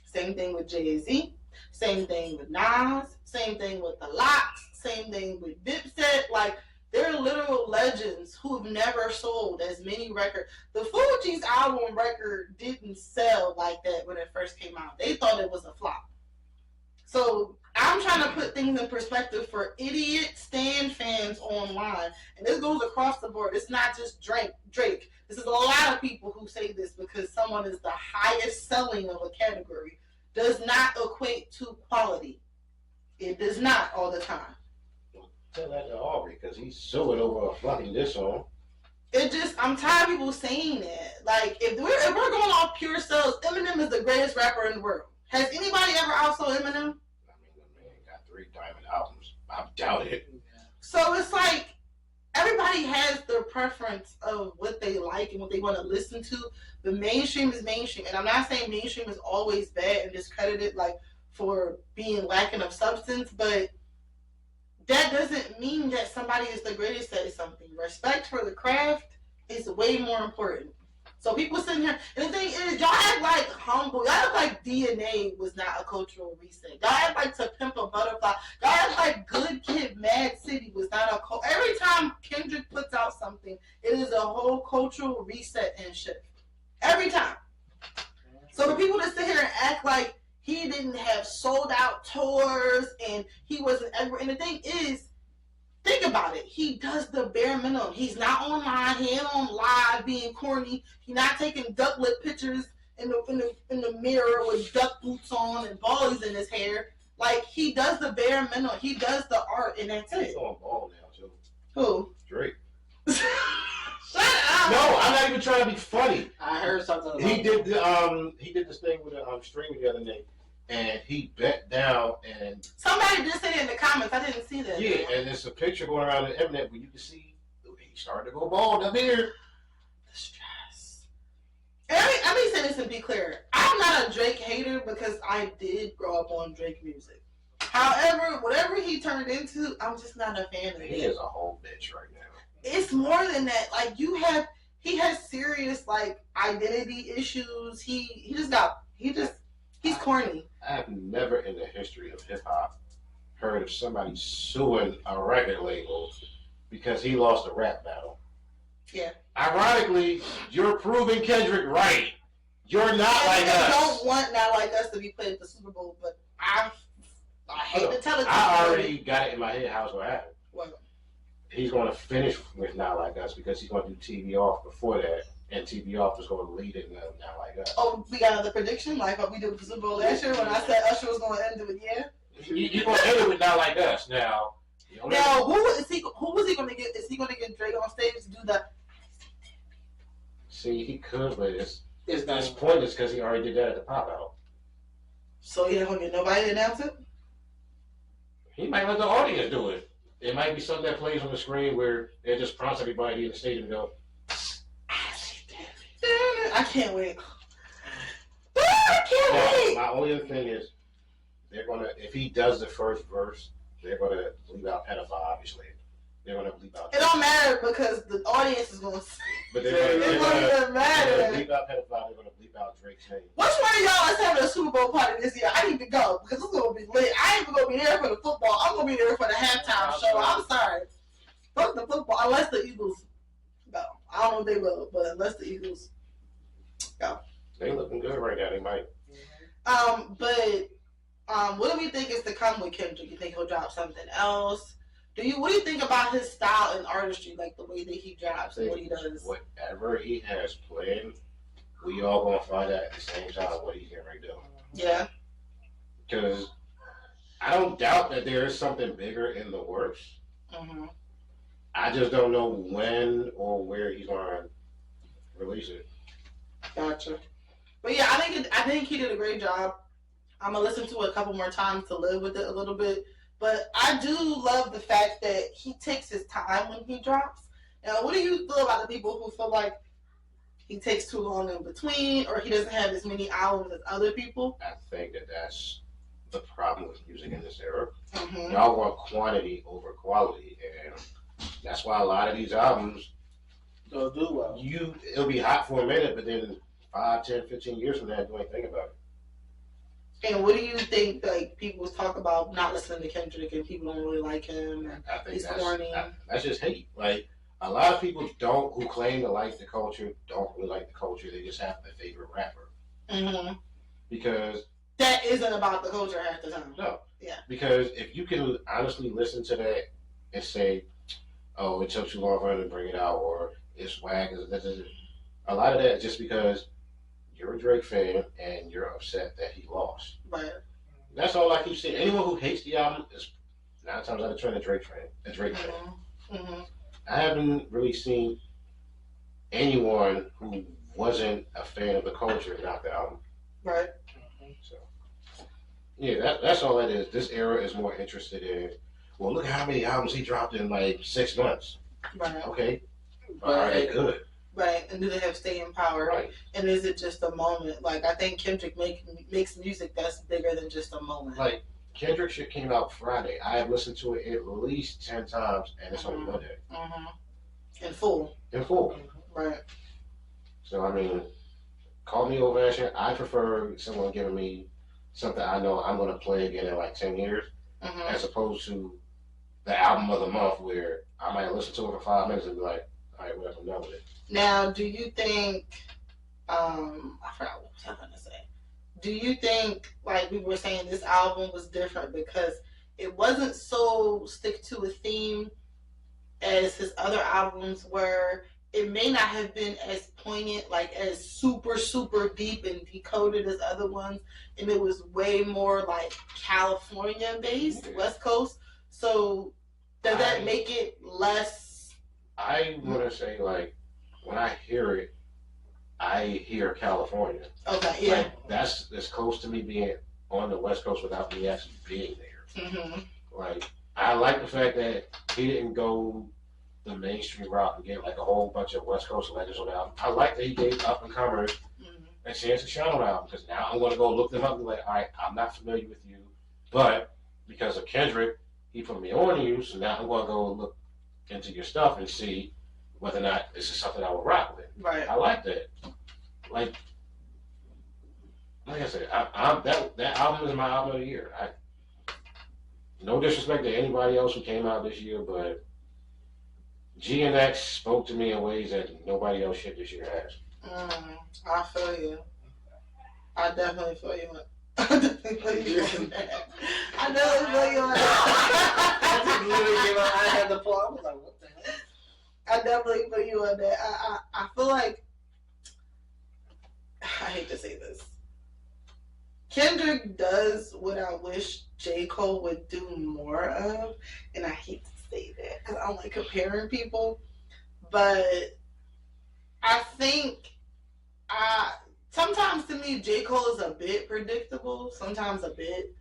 Same thing with Jay-Z, same thing with Nas, same thing with The Lox, same thing with Dipset. Like, they're literal legends who've never sold as many records. The Fugees album record didn't sell like that when it first came out. They thought it was a flop. So I'm trying to put things in perspective for idiot stan fans online. And this goes across the board. It's not just Drake. This is a lot of people who say this because someone is the highest selling of a category. Does not equate to quality. It does not all the time. Tell that to Aubrey because he's suing over a fucking diss song. It just, I'm tired of people saying that. Like, if we're going off pure sales, Eminem is the greatest rapper in the world. Has anybody ever outsold Eminem? I mean, the man got 3 diamond albums. I doubt it. So it's like, everybody has their preference of what they like and what they want to listen to. The mainstream is mainstream. And I'm not saying mainstream is always bad and discredited, like, for being lacking of substance, but that doesn't mean that somebody is the greatest at something. Respect for the craft is way more important. So people sitting here, and the thing is, y'all act like humble. Y'all act like DNA was not a cultural reset. Y'all act like To Pimp a Butterfly. Y'all act like Good Kid, Mad City was not a every time Kendrick puts out something, it is a whole cultural reset and shift. Every time. So the people that sit here and act like he didn't have sold out tours and he wasn't ever. And the thing is, think about it. He does the bare minimum. He's not online. He ain't on live being corny. He's not taking ducklet pictures in the mirror with duck boots on and ballies in his hair. Like, he does the bare minimum. He does the art, and that's it. He's on ball now too. Who? Drake. Shut up. No, I'm not even trying to be funny. I heard something about He did this thing with a streamer the other day. And he bent down and... Somebody just said it in the comments. I didn't see that. Yeah, and there's a picture going around the internet where you can see he started to go bald up here. The stress. And let me say this and be clear. I'm not a Drake hater because I did grow up on Drake music. However, whatever he turned into, I'm just not a fan of it. He is a whole bitch right now. It's more than that. Like, he has serious, like, identity issues. He's corny. I have never in the history of hip-hop heard of somebody suing a record label because he lost a rap battle. Yeah. Ironically, you're proving Kendrick right. You're not like I us. don't want Not Like Us to be played at the Super Bowl, but I hate to tell it to you. I already got it in my head how it's going to happen. What? He's going to finish with Not Like Us because he's going to do TV Off before that, and TV Off is going to lead it Not Like Us. Oh, we got another prediction, like what we did with the Super Bowl last year when I said Usher was going to end it with You're going to end it with Not Like Us. Now, who was he going to get? Is he going to get Drake on stage to do the? See, he could, but it's not pointless because he already did that at the pop out. So he ain't going to get nobody to announce it? He might let the audience do it. It might be something that plays on the screen where it just prompts everybody in the stadium to go, I can't wait. I can't wait. My only other thing is, they're going to, if he does the first verse, they're going to leave out pedophile, obviously. They're going to leave out. It don't matter because the audience is going to see. But It don't even matter. leave out pedophile, they're going to leave out Drake's name. Which one of y'all is having a Super Bowl party this year? I need to go because it's going to be lit. I ain't even going to be there for the football. I'm going to be there for the halftime show. I'm sorry. Fuck the football, unless the Eagles go. I don't know if they will, but unless the Eagles go. They looking good right now. They might. What do we think is to come with Kendrick? You think he'll drop something else? What do you think about his style and artistry, like the way that he drops and what he does? Whatever he has planned, we all gonna find out at the same time what he's getting ready to do. Yeah. Because I don't doubt that there is something bigger in the works. Mm-hmm. I just don't know when or where he's gonna release it. Gotcha. But yeah, I think he did a great job. I'm gonna listen to it a couple more times to live with it a little bit. But I do love the fact that he takes his time when he drops. Now, what do you feel about the people who feel like he takes too long in between, or he doesn't have as many albums as other people? I think that that's the problem with music in this era. Mm-hmm. Y'all want quantity over quality, and that's why a lot of these albums They'll do well. It'll be hot for a minute, but then 5, 10, 15 years from now, do anything about it. And what do you think, like, people talk about not listening to Kendrick and people don't really like him and I think he's corny? That's just hate. Like, a lot of people who claim to like the culture, don't really like the culture. They just have a favorite rapper. Mm-hmm. Because that isn't about the culture half the time. No. Yeah. Because if you can honestly listen to that and say, oh, it took too long for him to bring it out, or it's whack, a lot of that is just because you're a Drake fan and you're upset that he lost. Right. That's all I keep saying. Anyone who hates the album is 9 times out of 10 a Drake fan. Mm-hmm. I haven't really seen anyone who wasn't a fan of the culture knock the album. Right. So, yeah, that's all that is. This era is more interested in, well, look at how many albums he dropped in like 6 months. Right. Okay. Are they good? Right, and do they have staying power? Right. And is it just a moment? Like, I think Kendrick makes music that's bigger than just a moment. Like, Kendrick shit came out Friday. I have listened to it at least 10 times, and it's on Monday. Mm-hmm. In full. In full. Right. So, I mean, call me old-fashioned. I prefer someone giving me something I know I'm going to play again in like 10 years, as opposed to the album of the month where I might listen to it for 5 minutes and be like, all right, whatever, I'm done with it. Now, do you think, I forgot what I was going to say. Do you think, like we were saying, this album was different because it wasn't so stick to a theme as his other albums were? It may not have been as poignant, like as super, super deep and decoded as other ones. And it was way more like California-based, West Coast. So does that make it less? I want to say, like, when I hear it, I hear California. Okay, yeah. Like, that's as close to me being on the West Coast without me actually being there. Mm-hmm. Like, I like the fact that he didn't go the mainstream route and get like a whole bunch of West Coast legends on the album. I like that he gave up and comers a chance to shine on the album, because now I'm going to go look them up and be like, all right, I'm not familiar with you, but because of Kendrick, he put me on you, so now I'm going to go look into your stuff and see whether or not this is something I would rock with. Right. I like that. Like I said, that album is my album of the year. No disrespect to anybody else who came out this year, but G and X spoke to me in ways that nobody else shit this year has. I feel you. I definitely feel you on. I definitely feel you on that. I definitely feel you on that. I just literally gave up. I had the pull. I was like, what the hell? I definitely feel you on that. I feel like I hate to say this. Kendrick does what I wish J. Cole would do more of, and I hate to say that because I don't like comparing people, but I think sometimes to me J. Cole is a bit predictable, sometimes a bit.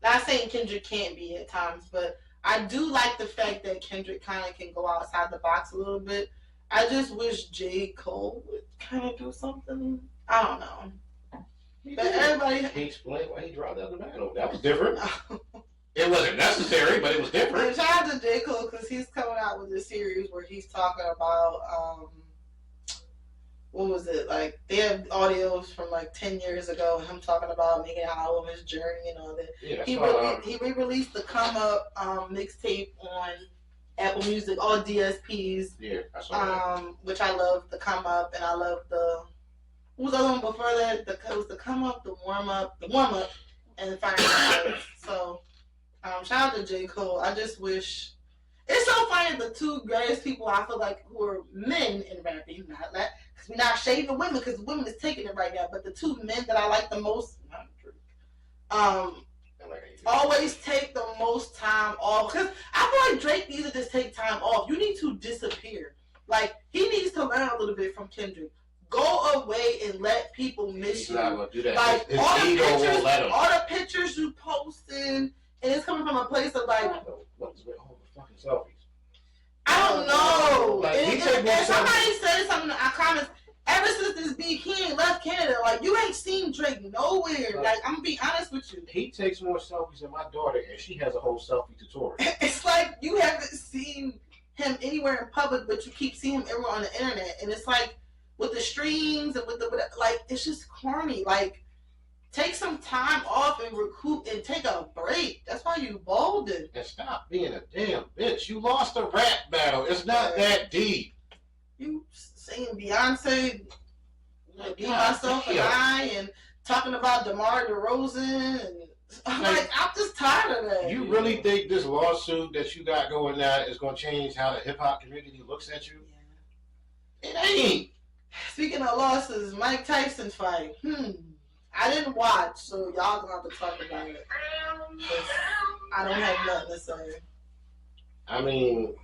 Not saying Kendrick can't be at times, but I do like the fact that Kendrick kind of can go outside the box a little bit. I just wish J. Cole would kind of do something. I don't know. But everybody. He explained why he dropped the other battle. That was different. It wasn't necessary, but it was different. And shout out to J. Cole because he's coming out with a series where he's talking about what was it, like they have audios from like 10 years ago and him talking about making an album, his journey and all that. Yeah, He re-released the Come Up mixtape on Apple Music, all DSPs. Yeah, I saw that. Which I love the Come Up, and I love the what was the other one before that? It was the Come Up, the Warm Up, and Final. So shout out to J. Cole. I just wish it's so funny the two greatest people I feel like who are men in rapping, not that because we're not shaving women because women is taking it right now, but the two men that I like the most, not Drake, always take the most time off because I feel like Drake needs to just take time off. You need to disappear. Like he needs to learn a little bit from Kendrick. Go away and let people miss He's you. not gonna do that. Like His ego won't let him. all the pictures you posting, and it's coming from a place of like, What is with all the fucking selfies? I don't know. Like, he and take more somebody said something in our comments. Ever since this beef, he ain't left Canada. Like you ain't seen Drake nowhere. Like I'm gonna be honest with you. He takes more selfies than my daughter, and she has a whole selfie tutorial. It's like you haven't seen him anywhere in public, but you keep seeing him everywhere on the internet, and it's like with the streams and with like it's just corny. Like take some time off and recoup and take a break. That's why you bolded. And stop being a damn bitch. You lost a rap battle. It's not that deep. You singing Beyonce, like, Be God Myself and damn. I, and talking about DeMar DeRozan, and I'm like, I'm just tired of that. You really think this lawsuit that you got going now is going to change how the hip hop community looks at you? Yeah. It ain't. Speaking of losses, Mike Tyson fight. I didn't watch, so y'all gonna have to talk about it. I don't have nothing to say. I mean,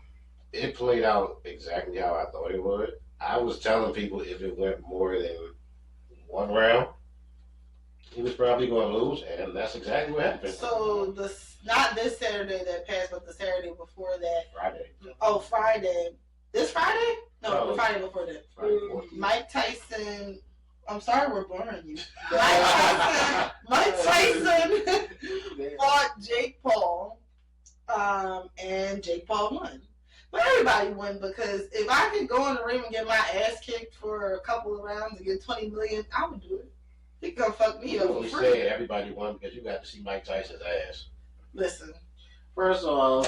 it played out exactly how I thought it would. I was telling people if it went more than one round, he was probably going to lose, and that's exactly what happened. So not this Saturday that passed, but the Saturday before that. Friday. Oh, Friday. This Friday? No, No, the Friday before that. Friday 14th. Mike Tyson. I'm sorry we're boring you. Mike Tyson fought Jake Paul, and Jake Paul won. But everybody won because if I could go in the ring and get my ass kicked for a couple of rounds and get $20 million, I would do it. He gonna fuck me You up for only free. said everybody won because you got to see Mike Tyson's ass. Listen, First of all,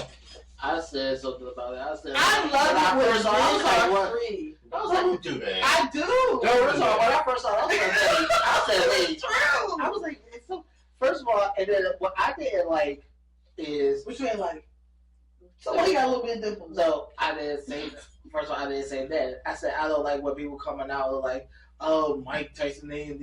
I said something about it. I said I when love I it when first saw it, I was men like, are what? free. I was like, Don't do that. I do. Don't first do of all, that. when I first saw it, I said, wait. It's true. I was like, it's so. First of all, and then what I didn't like is Which way like? Somebody got a little bit of dimples. no, I didn't say that. First of all, I didn't say that. I said I don't like when people coming out like, oh, Mike Tyson didn't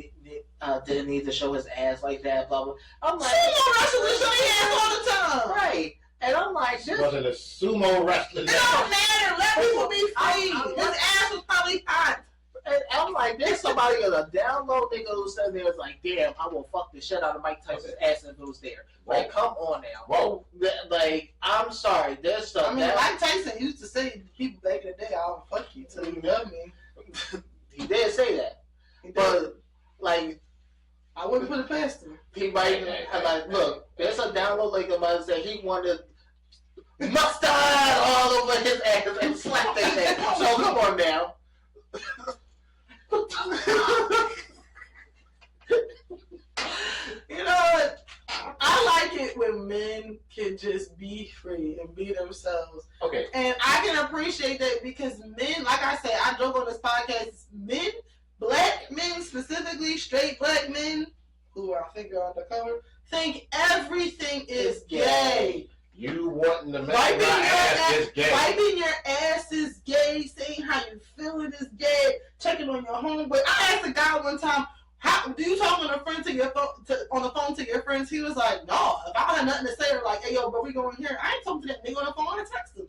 need to show his ass like that, blah blah. I'm like, Sumo wrestlers show their ass all the time. right, and I'm like, It this. wasn't a sumo wrestling It don't match. matter. Let people be free. His ass was probably hot. And I'm like, there's somebody in a down low nigga who said there was like, damn, I will fuck the shit out of Mike Tyson's ass if it was there. Like, come on now. Whoa. Like, I'm sorry, there's stuff I mean, that Mike Tyson used to say to people back in the day, "I'll fuck you till you love me." he did say that, He did. but like. I wouldn't put it past him. He might like look. There's a download like the man said he wanted mustard all over his ass and slap that ass. So come on now. You know what? I like it when men can just be free and be themselves. Okay. And I can appreciate that because men, like I say, I joke on this podcast, men, black men specifically, straight black men, who I think are undercover, think everything is It's gay. You wanting to make Wiping my ass is gay. Wiping your ass is gay. Saying how you feeling is gay. Checking on your homeboy. I asked a guy one time, "How do you talk on the phone to your on the phone to your friends?" He was like, "No. If I had nothing to say, or like, hey yo, but we going here, I ain't talking to that nigga on the phone. I text him."